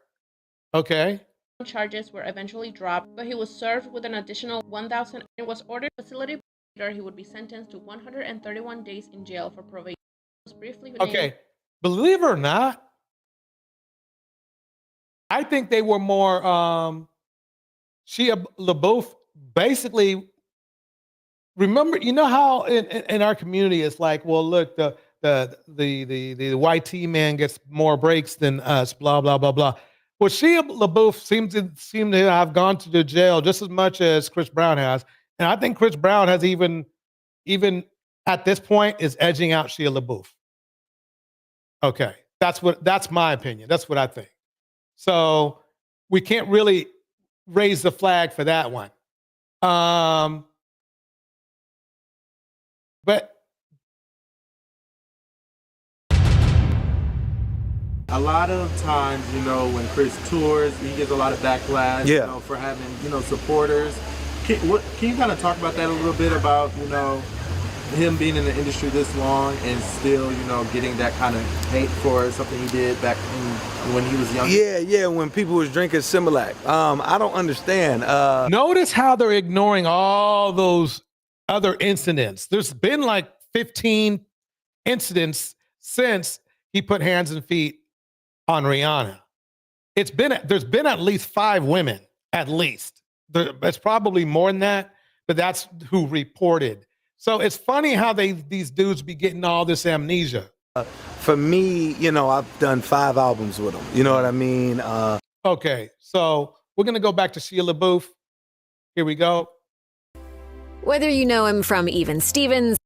Okay. Charges were eventually dropped, but he was served with an additional 1,000 and was ordered facility. Later, he would be sentenced to 131 days in jail for probation. Okay, believe it or not, I think they were more Shia LaBeouf basically. Remember, you know how in our community it's like, well, look, the white T man gets more breaks than us, blah blah blah blah. Well, Shia LaBeouf seemed to have gone to the jail just as much as Chris Brown has, and I think Chris Brown has even at this point is edging out Shia LaBeouf. Okay, that's my opinion. That's what I think. So we can't really raise the flag for that one. But a lot of times, you know, when Chris tours, he gets a lot of backlash, you know, for having, you know, supporters. Can you kind of talk about that a little bit about, you know, him being in the industry this long and still, you know, getting that kind of hate for something he did back in when he was young? Yeah, when people was drinking Similac. I don't understand. Notice how they're ignoring all those other incidents. There's been like 15 incidents since he put hands and feet on Rihanna. There's been at least 5 women, at least. It's probably more than that, but that's who reported. So it's funny how these dudes be getting all this amnesia. For me, you know, I've done 5 albums with him. You know what I mean? Okay, so we're gonna go back to Shia LaBeouf. Here we go. Whether you know him from Even Stevens.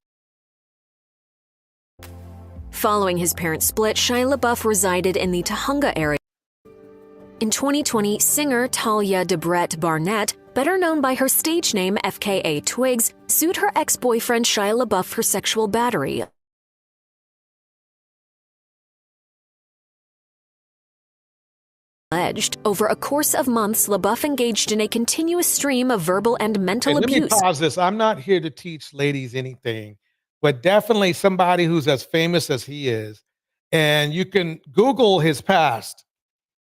Following his parents' split, Shia LaBeouf resided in the Tujunga area. In 2020, singer Talia Debrett Barnett, better known by her stage name FKA Twigs, sued her ex-boyfriend Shia LaBeouf for sexual battery. Alleged, over a course of months, LaBeouf engaged in a continuous stream of verbal and mental Let abuse. me pause this. I'm not here to teach ladies anything, but definitely somebody who's as famous as he is. And you can Google his past.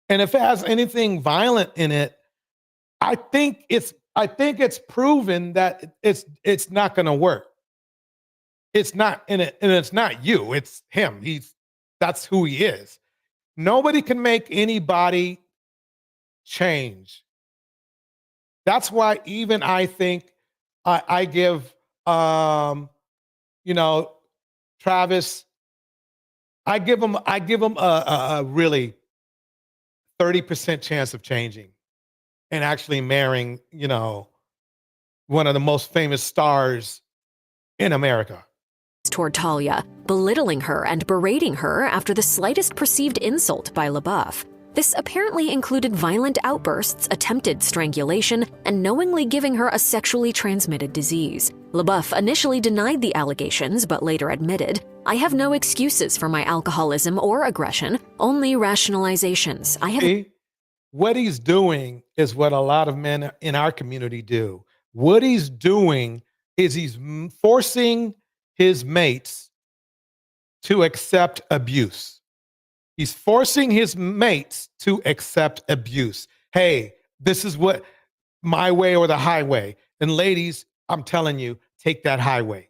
And if it has anything violent in it, I think it's proven that it's not going to work. It's not in it, and it's not you, it's him. That's who he is. Nobody can make anybody change. That's why even I think I give Travis, I give him a really 30% chance of changing and actually marrying, one of the most famous stars in America. Toward Talia, belittling her and berating her after the slightest perceived insult by LaBeouf. This apparently included violent outbursts, attempted strangulation, and knowingly giving her a sexually transmitted disease. LaBeouf initially denied the allegations, but later admitted, "I have no excuses for my alcoholism or aggression, only rationalizations. What he's doing is what a lot of men in our community do. What he's doing is he's forcing his mates to accept abuse. He's forcing his mates to accept abuse. Hey, this is what my way or the highway. And ladies, I'm telling you, take that highway.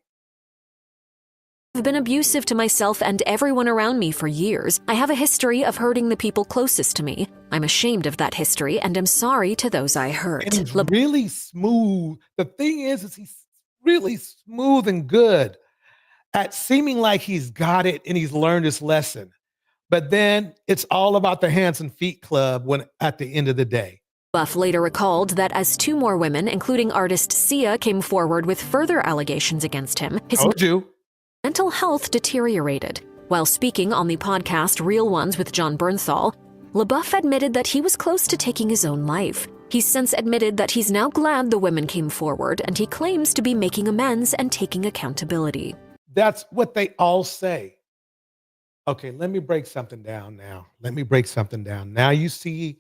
I've been abusive to myself and everyone around me for years. I have a history of hurting the people closest to me. I'm ashamed of that history and am sorry to those I hurt." And he's really smooth. The thing is he's really smooth and good at seeming like he's got it and he's learned his lesson. But then it's all about the hands and feet club at the end of the day. LaBeouf later recalled that as 2 more women, including artist Shia, came forward with further allegations against him, his mental health deteriorated. While speaking on the podcast Real Ones with John Bernthal, LaBeouf admitted that he was close to taking his own life. He's since admitted that he's now glad the women came forward, and he claims to be making amends and taking accountability. That's what they all say. Okay, let me break something down now. Now you see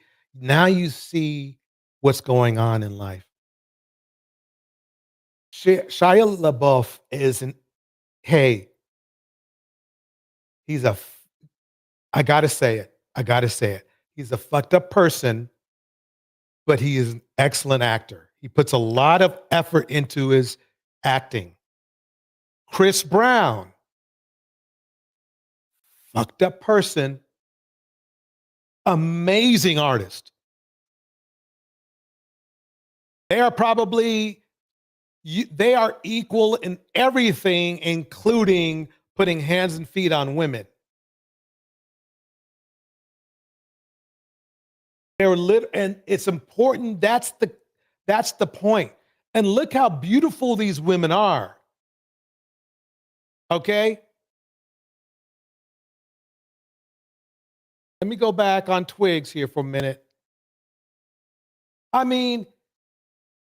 what's going on in life. Shia LaBeouf I gotta say it. He's a fucked up person, but he is an excellent actor. He puts a lot of effort into his acting. Chris Brown, fucked up person, amazing artist. They are equal in everything, including putting hands and feet on women. And it's important. That's the point. And look how beautiful these women are. Okay? Let me go back on Twigs here for a minute. I mean,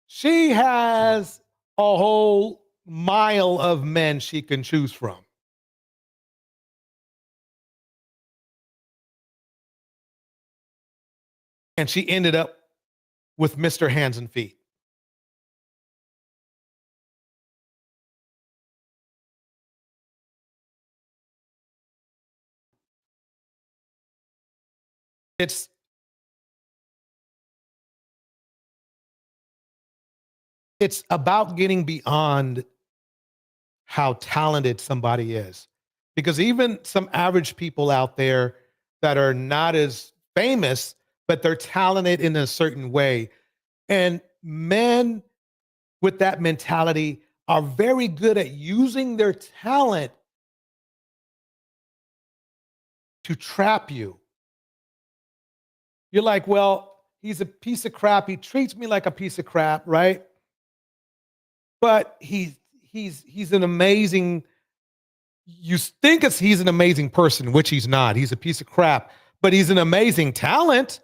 she has a whole mile of men she can choose from. And she ended up with Mr. Hands and Feet. It's about getting beyond how talented somebody is. Because even some average people out there that are not as famous, but they're talented in a certain way. And men with that mentality are very good at using their talent to trap you. You're like, well, he's a piece of crap. He treats me like a piece of crap, right? But he's an amazing. You think he's an amazing person, which he's not. He's a piece of crap, but he's an amazing talent.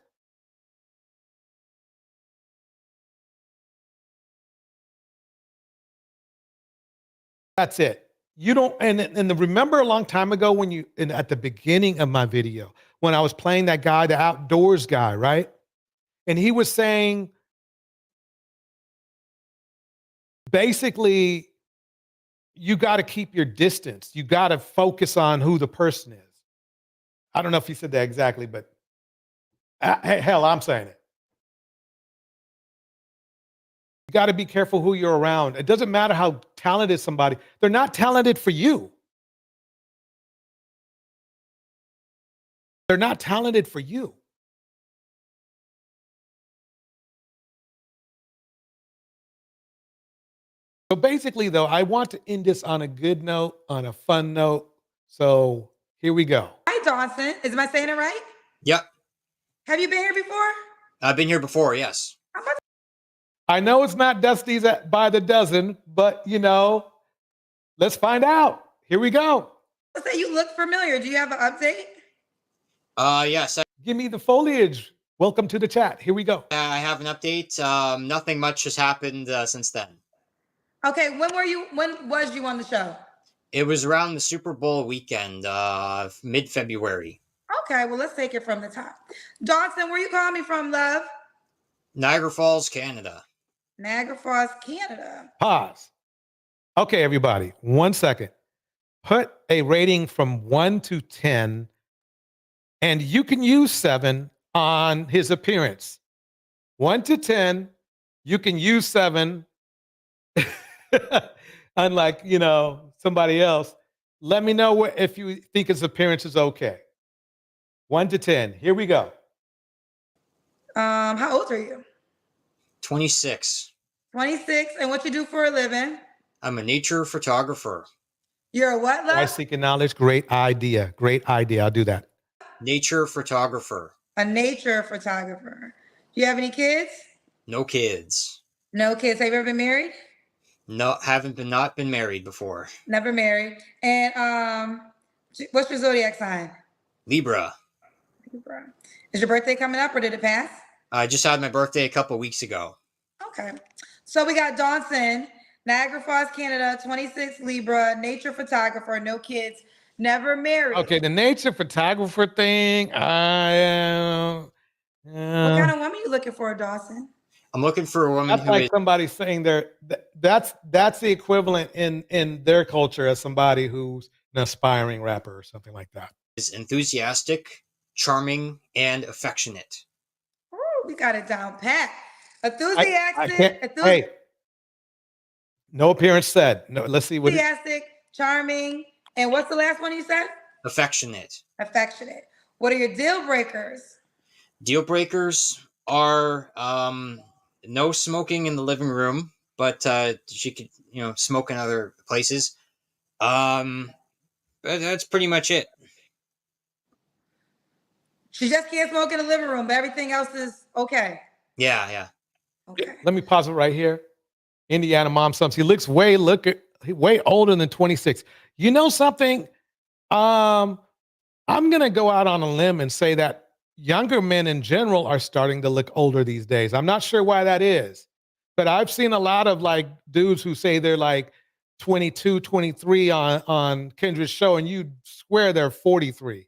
That's it. You don't, and remember a long time ago when at the beginning of my video, when I was playing that guy, the outdoors guy, right? And he was saying, basically, you got to keep your distance. You got to focus on who the person is. I don't know if he said that exactly, but hell, I'm saying it. You got to be careful who you're around. It doesn't matter how talented somebody. They're not talented for you. They're not talented for you. So basically, though, I want to end this on a good note, on a fun note. So here we go. Hi, Dawson. Am I saying it right? Yep. Have you been here before? I've been here before, yes. I know it's not Dusty's by the dozen, but, let's find out. Here we go. Let's say you look familiar. Do you have an update? Yes. Give me the foliage. Welcome to the chat. Here we go. I have an update. Nothing much has happened since then. Okay, when was you on the show? It was around the Super Bowl weekend, mid-February. Okay, well, let's take it from the top. Dawson, where you calling me from, love? Niagara Falls, Canada. Niagara Falls, Canada. Pause. Okay, everybody, 1 second. Put a rating from 1 to 10, and you can use 7 on his appearance. 1 to 10, you can use 7. Unlike, somebody else. Let me know if you think his appearance is okay. 1 to 10. Here we go. How old are you? 26. 26. And what you do for a living? I'm a nature photographer. You're a what, love? I seeking knowledge. Great idea. Great idea. I'll do that. Nature photographer. A nature photographer. Do you have any kids? No kids. No kids. Have you ever been married? No, not been married before. Never married. And what's your zodiac sign? Libra. Libra. Is your birthday coming up or did it pass? I just had my birthday a couple weeks ago. Okay. So we got Dawson, Niagara Falls, Canada, 26, Libra, nature photographer, no kids, never married. Okay, the nature photographer thing. What kind of woman you looking for, Dawson? I'm looking for a woman that's who like is somebody saying that's the equivalent in their culture as somebody who's an aspiring rapper or something like that. Is enthusiastic, charming, and affectionate. Ooh, we got it down pat. Enthusiastic. Hey, no appearance said. No, let's see what. Enthusiastic, charming, and what's the last one you said? Affectionate. Affectionate. What are your deal breakers? Deal breakers are no smoking in the living room, but she could, smoke in other places. But that's pretty much it. She just can't smoke in the living room, but everything else is okay. Yeah. Okay. Let me pause it right here. Indiana mom sums. He looks way older than 26. You know something? I'm gonna go out on a limb and say that younger men in general are starting to look older these days. I'm not sure why that is, but I've seen a lot of like dudes who say they're like 22, 23 on Kendra's show, and you swear they're 43.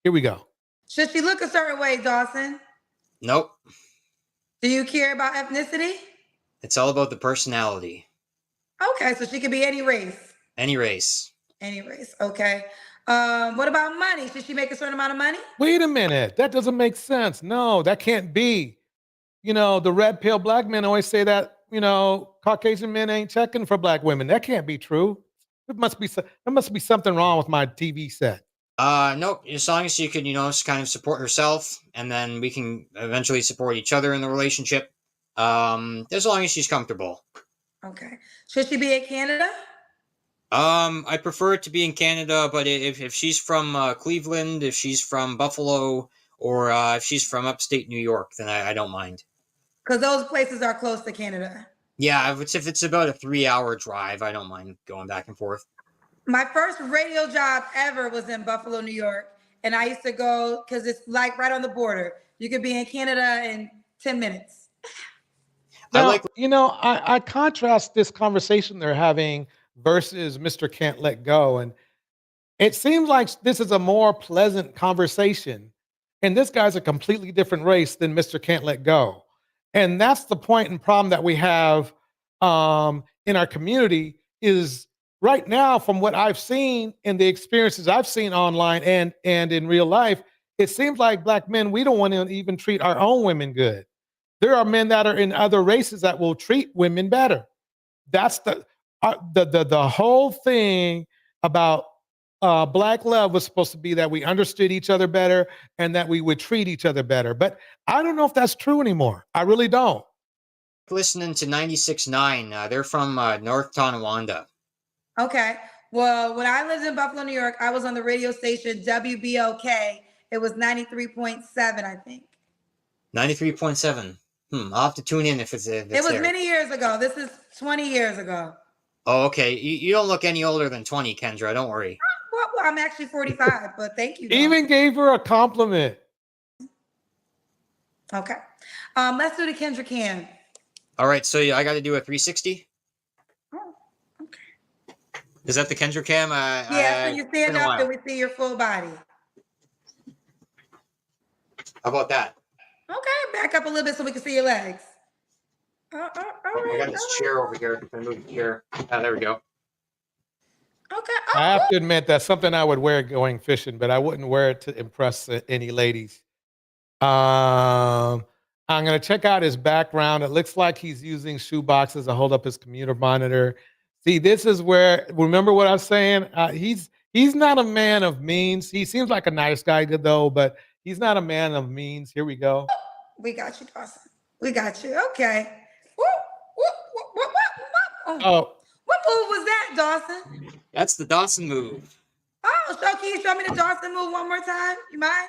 Here we go. Should she look a certain way, Dawson? Nope. Do you care about ethnicity? It's all about the personality. Okay, so she could be any race. Any race. Any race, okay. What about money? Should she make a certain amount of money? Wait a minute. That doesn't make sense. No, that can't be. You know, the red pill black men always say that, you know, Caucasian men ain't checking for black women. That can't be true. There must be something wrong with my TV set. Nope. As long as she can, you know, just kind of support herself, and then we can eventually support each other in the relationship. As long as she's comfortable. Okay. Should she be in Canada? I prefer it to be in Canada, but if she's from Cleveland, if she's from Buffalo, or if she's from upstate New York, then I don't mind. Because those places are close to Canada. Yeah, if it's about a 3-hour drive, I don't mind going back and forth. My first radio job ever was in Buffalo, New York. And I used to go, because it's like right on the border. You could be in Canada in 10 minutes. Now, you know, I contrast this conversation they're having versus Mr. Can't Let Go. And it seems like this is a more pleasant conversation. And this guy's a completely different race than Mr. Can't Let Go. And that's the point and problem that we have in our community is right now, from what I've seen and the experiences I've seen online and in real life, it seems like black men, we don't want to even treat our own women good. There are men that are in other races that will treat women better. That's the whole thing about black love was supposed to be that we understood each other better and that we would treat each other better. But I don't know if that's true anymore. I really don't. Listening to 96.9. They're from North Tonawanda. Okay. Well, when I lived in Buffalo, New York, I was on the radio station WBOK. It was 93.7, I think. 93.7. I'll have to tune in if it's It was there. many years ago. This is 20 years ago. Oh, okay. You don't look any older than 20, Kendra. Don't worry. Well, I'm actually 45, but thank you. Even gave her a compliment. Okay. Let's do the Kendra Cam. All right, so I got to do a 360. Oh, okay. Is that the Kendra Cam? Yeah, so you stand up and we see your full body. How about that? Okay, back up a little bit so we can see your legs. All right, I got this chair over here. If I move the chair. There we go. Okay. I have to admit that's something I would wear going fishing, but I wouldn't wear it to impress any ladies. I'm going to check out his background. It looks like he's using shoe boxes to hold up his computer monitor. See, this is where, remember what I was saying? He's not a man of means. He seems like a nice guy, though, but he's not a man of means. Here we go. We got you, Dawson. We got you. Okay. Oh. What move was that, Dawson? That's the Dawson move. Oh, so can you show me the Dawson move one more time? You mind?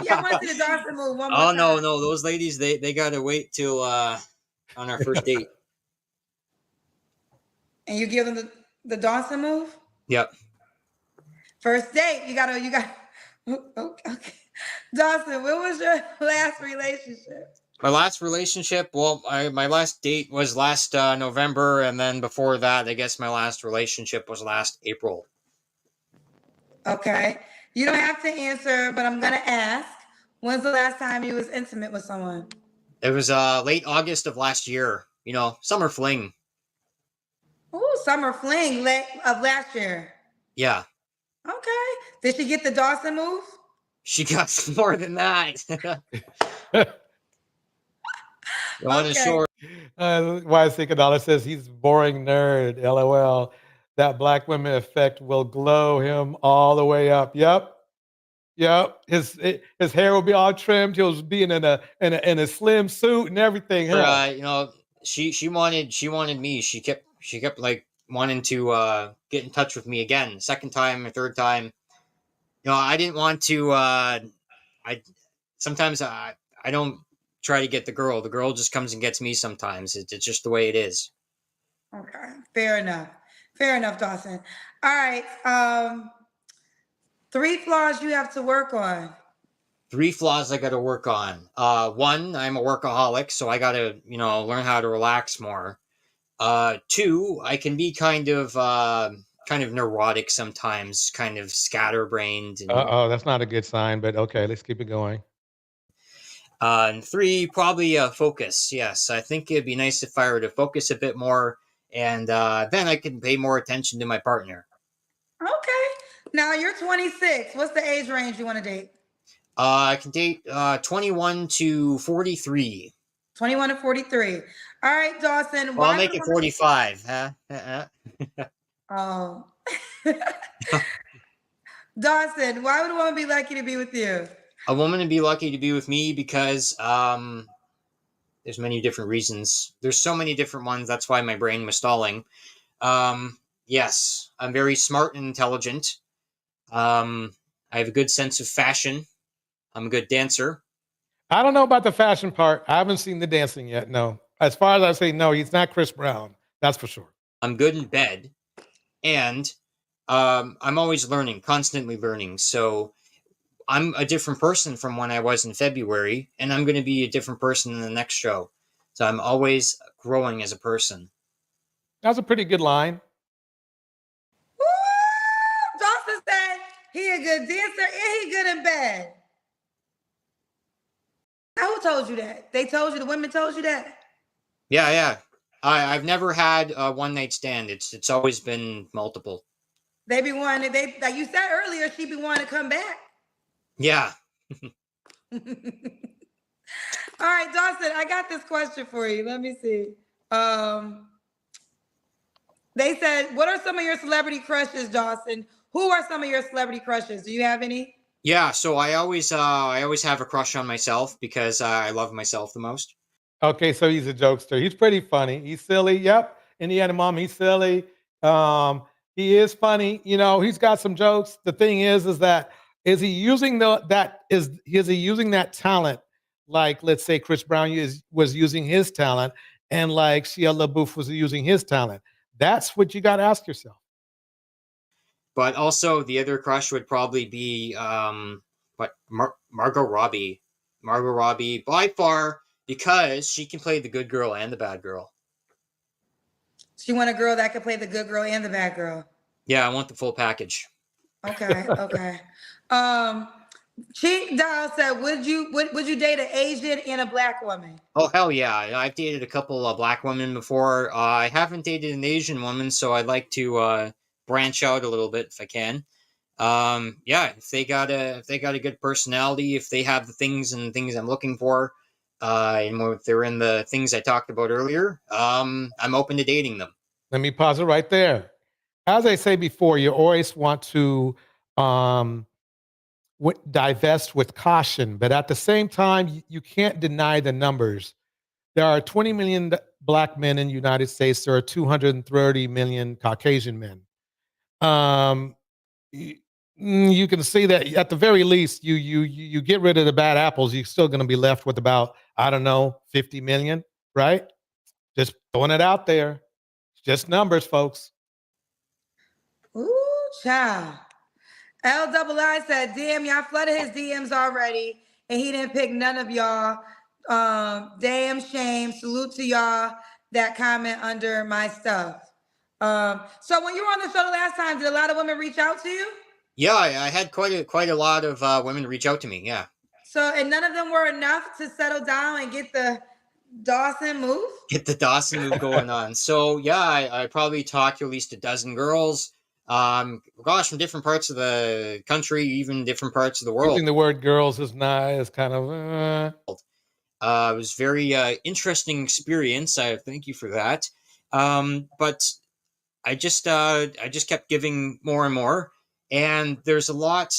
Yeah, I want to see the Dawson move one more time. Oh, no. Those ladies, they got to wait till on our first date. And you give them the Dawson move? Yep. First date, you got. Okay. Dawson, when was your last relationship? My last relationship, well, my last date was last November, and then before that, I guess my last relationship was last April. Okay. You don't have to answer, but I'm going to ask. When's the last time you was intimate with someone? It was late August of last year. You know, summer fling. Ooh, summer fling of last year. Yeah. Okay. Did she get the Dawson move? She got more than that. Okay. Why $6 says he's boring nerd. LOL. That black women effect will glow him all the way up. Yep. His hair will be all trimmed. He'll be in a slim suit and everything. Huh? You know, she wanted me. She kept like wanting to get in touch with me again. Second time or third time. You know, I didn't want to. Sometimes I don't try to get the girl. The girl just comes and gets me sometimes. It's just the way it is. Okay. Fair enough, Dawson. All right. 3 flaws you have to work on. 3 flaws I got to work on. 1, I'm a workaholic, so I got to, learn how to relax more. 2, I can be kind of neurotic sometimes, kind of scatterbrained. That's not a good sign, but okay, let's keep it going. And 3, probably focus. Yes, I think it'd be nice if I were to focus a bit more, and then I can pay more attention to my partner. Okay. Now you're 26. What's the age range you want to date? I can date 21 to 43. 21 to 43. All right, Dawson. Well, I'll make it 45. Huh? Oh. Dawson, why would a woman be lucky to be with you? A woman would be lucky to be with me because there's many different reasons. There's so many different ones. That's why my brain was stalling. Yes, I'm very smart and intelligent. I have a good sense of fashion. I'm a good dancer. I don't know about the fashion part. I haven't seen the dancing yet. No. As far as I say, no, he's not Chris Brown. That's for sure. I'm good in bed. And I'm always learning, constantly learning. So I'm a different person from when I was in February, and I'm going to be a different person in the next show. So I'm always growing as a person. That's a pretty good line. Woo! Dawson said he a good dancer and he good in bed. Now, who told you that? They told you, the women told you that? Yeah. I've never had a one-night stand. It's always been multiple. They be wanting, like you said earlier, she be wanting to come back. Yeah. All right, Dawson, I got this question for you. Let me see. They said, what are some of your celebrity crushes, Dawson? Who are some of your celebrity crushes? Do you have any? Yeah, so I always have a crush on myself because I love myself the most. Okay, so he's a jokester. He's pretty funny. He's silly. Yep. Indiana Mom, he's silly. He is funny. You know, he's got some jokes. The thing is that is he using that talent like, let's say, Chris Brown was using his talent, and like Shia LaBeouf was using his talent? That's what you got to ask yourself. But also, the other crush would probably be Margot Robbie. Margot Robbie, by far, because she can play the good girl and the bad girl. She want a girl that can play the good girl and the bad girl. Yeah, I want the full package. Okay. Cheat Doll said, would you date an Asian and a black woman? Oh, hell yeah. I've dated a couple of black women before. I haven't dated an Asian woman, so I'd like to branch out a little bit if I can. Yeah, if they got a good personality, if they have the things I'm looking for, and if they're in the things I talked about earlier, I'm open to dating them. Let me pause it right there. As I say before, you always want to divest with caution, but at the same time, you can't deny the numbers. There are 20 million black men in the United States. There are 230 million Caucasian men. You can see that at the very least, you get rid of the bad apples, you're still going to be left with about, 50 million, right? Just throwing it out there. It's just numbers, folks. Ooh, child. LII said, damn, y'all flooded his DMs already, and he didn't pick none of y'all. Damn shame. Salute to y'all that comment under my stuff. So when you were on the show the last time, did a lot of women reach out to you? Yeah, I had quite a lot of women reach out to me. Yeah. So, and none of them were enough to settle down and get the Dawson move? Get the Dawson move going on. So yeah, I probably talked to at least a dozen girls. Gosh, from different parts of the country, even different parts of the world. Using the word girls is kind of. It was very interesting experience. I thank you for that. But I just kept giving more and more, and there's a lot.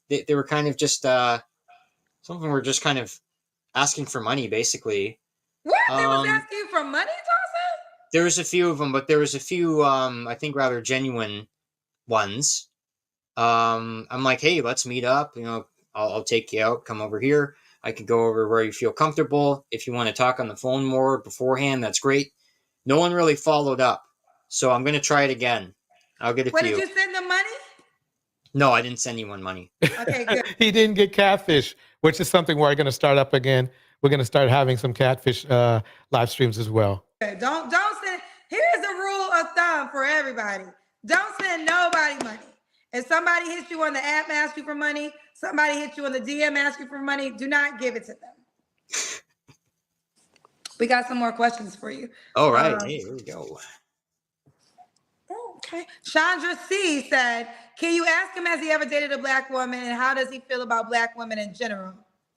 They were kind of just some of them were just kind of asking for money, basically. What? They was asking for money, Dawson? There was a few of them, but there was a few, I think, rather genuine ones. I'm like, hey, let's meet up. You know, I'll take you out. Come over here. I could go over where you feel comfortable. If you want to talk on the phone more beforehand, that's great. No one really followed up, so I'm going to try it again. I'll get a few. Did you send them money? No, I didn't send anyone money. Okay, good. He didn't get catfish, which is something we're going to start up again. We're going to start having some catfish live streams as well. Don't send. Here's a rule of thumb for everybody. Don't send nobody money. If somebody hits you on the app, ask you for money, somebody hits you on the DM, ask you for money, do not give it to them. We got some more questions for you. All right. Hey, here we go. Okay. Chandra C said, can you ask him, has he ever dated a black woman, and how does he feel about black women in general?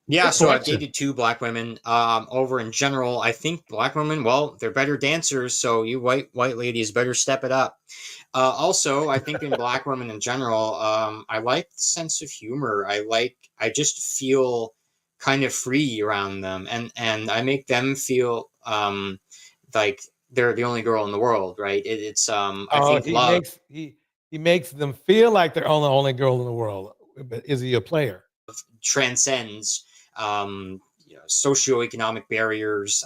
Yeah, so I've dated 2 black women. Over in general, I think black women, well, they're better dancers, so you white ladies better step it up. Also, I think in black women in general, I like the sense of humor. I just feel kind of free around them, and I make them feel like they're the only girl in the world, right? I think love. He makes them feel like they're the only girl in the world. But is he a player? Transcends socioeconomic barriers,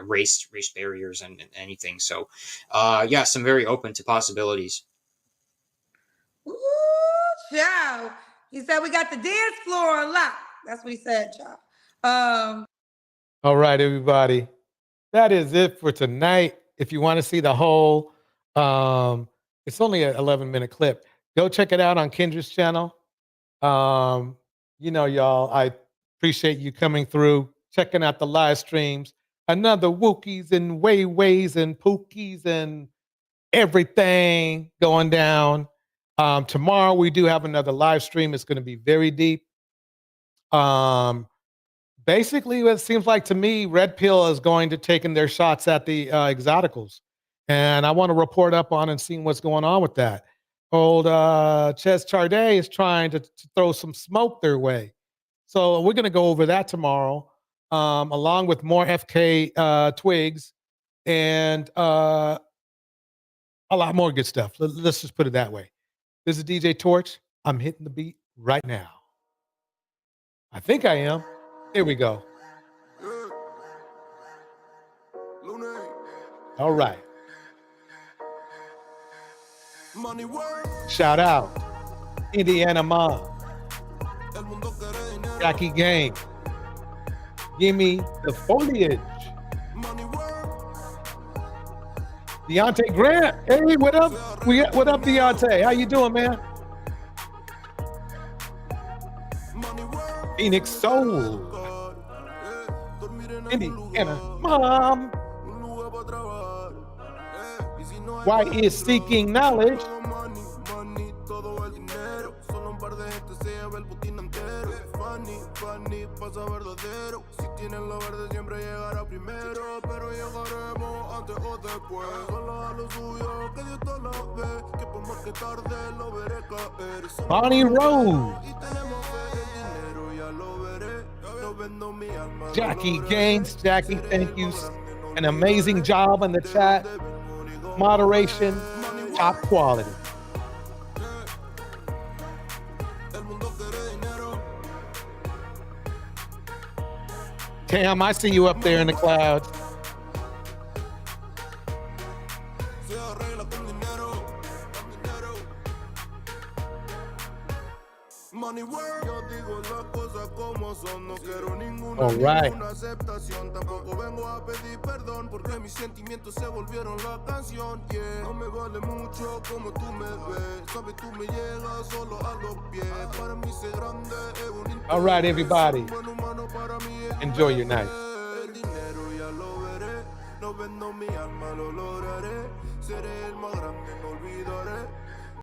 race barriers, and anything. So, yes, I'm very open to possibilities. Ooh, child. He said we got the dance floor on lock. That's what he said, child. All right, everybody. That is it for tonight. If you want to see the whole, it's only an 11-minute clip. Go check it out on Kendra's channel. Y'all, I appreciate you coming through, checking out the live streams. Another Wookies and Ways and Pookies and everything going down. Tomorrow we do have another live stream. It's going to be very deep. Basically, it seems like to me, Red Pill is going to taking their shots at the exoticals. And I want to report up on and see what's going on with that. Old Ches Charday is trying to throw some smoke their way. So we're going to go over that tomorrow, along with more FK twigs and a lot more good stuff. Let's just put it that way. This is DJ Torch. I'm hitting the beat right now. I think I am. Here we go. All right. Shout out Indiana Mom, Jackie Gang, Gimme the Foliage, Deontay Grant. Hey, what up? What up, Deontay? How you doing, man? Phoenix Soul, Indiana Mom. Why is seeking knowledge? Bonnie Rose, Jackie Gaines. Jackie, thank you. An amazing job in the chat. Moderation, top quality. Cam, I see you up there in the clouds. All right. Tampoco vengo a pedir perdón porque mis sentimientos se volvieron la canción. No me vale mucho como tú me ves. Sabes, tú me llegas solo a los pies. Para mí ser grande es un. All right, everybody. Enjoy your night. El dinero ya lo veré. No vendo mi alma, lo lograré. Seré el más grande.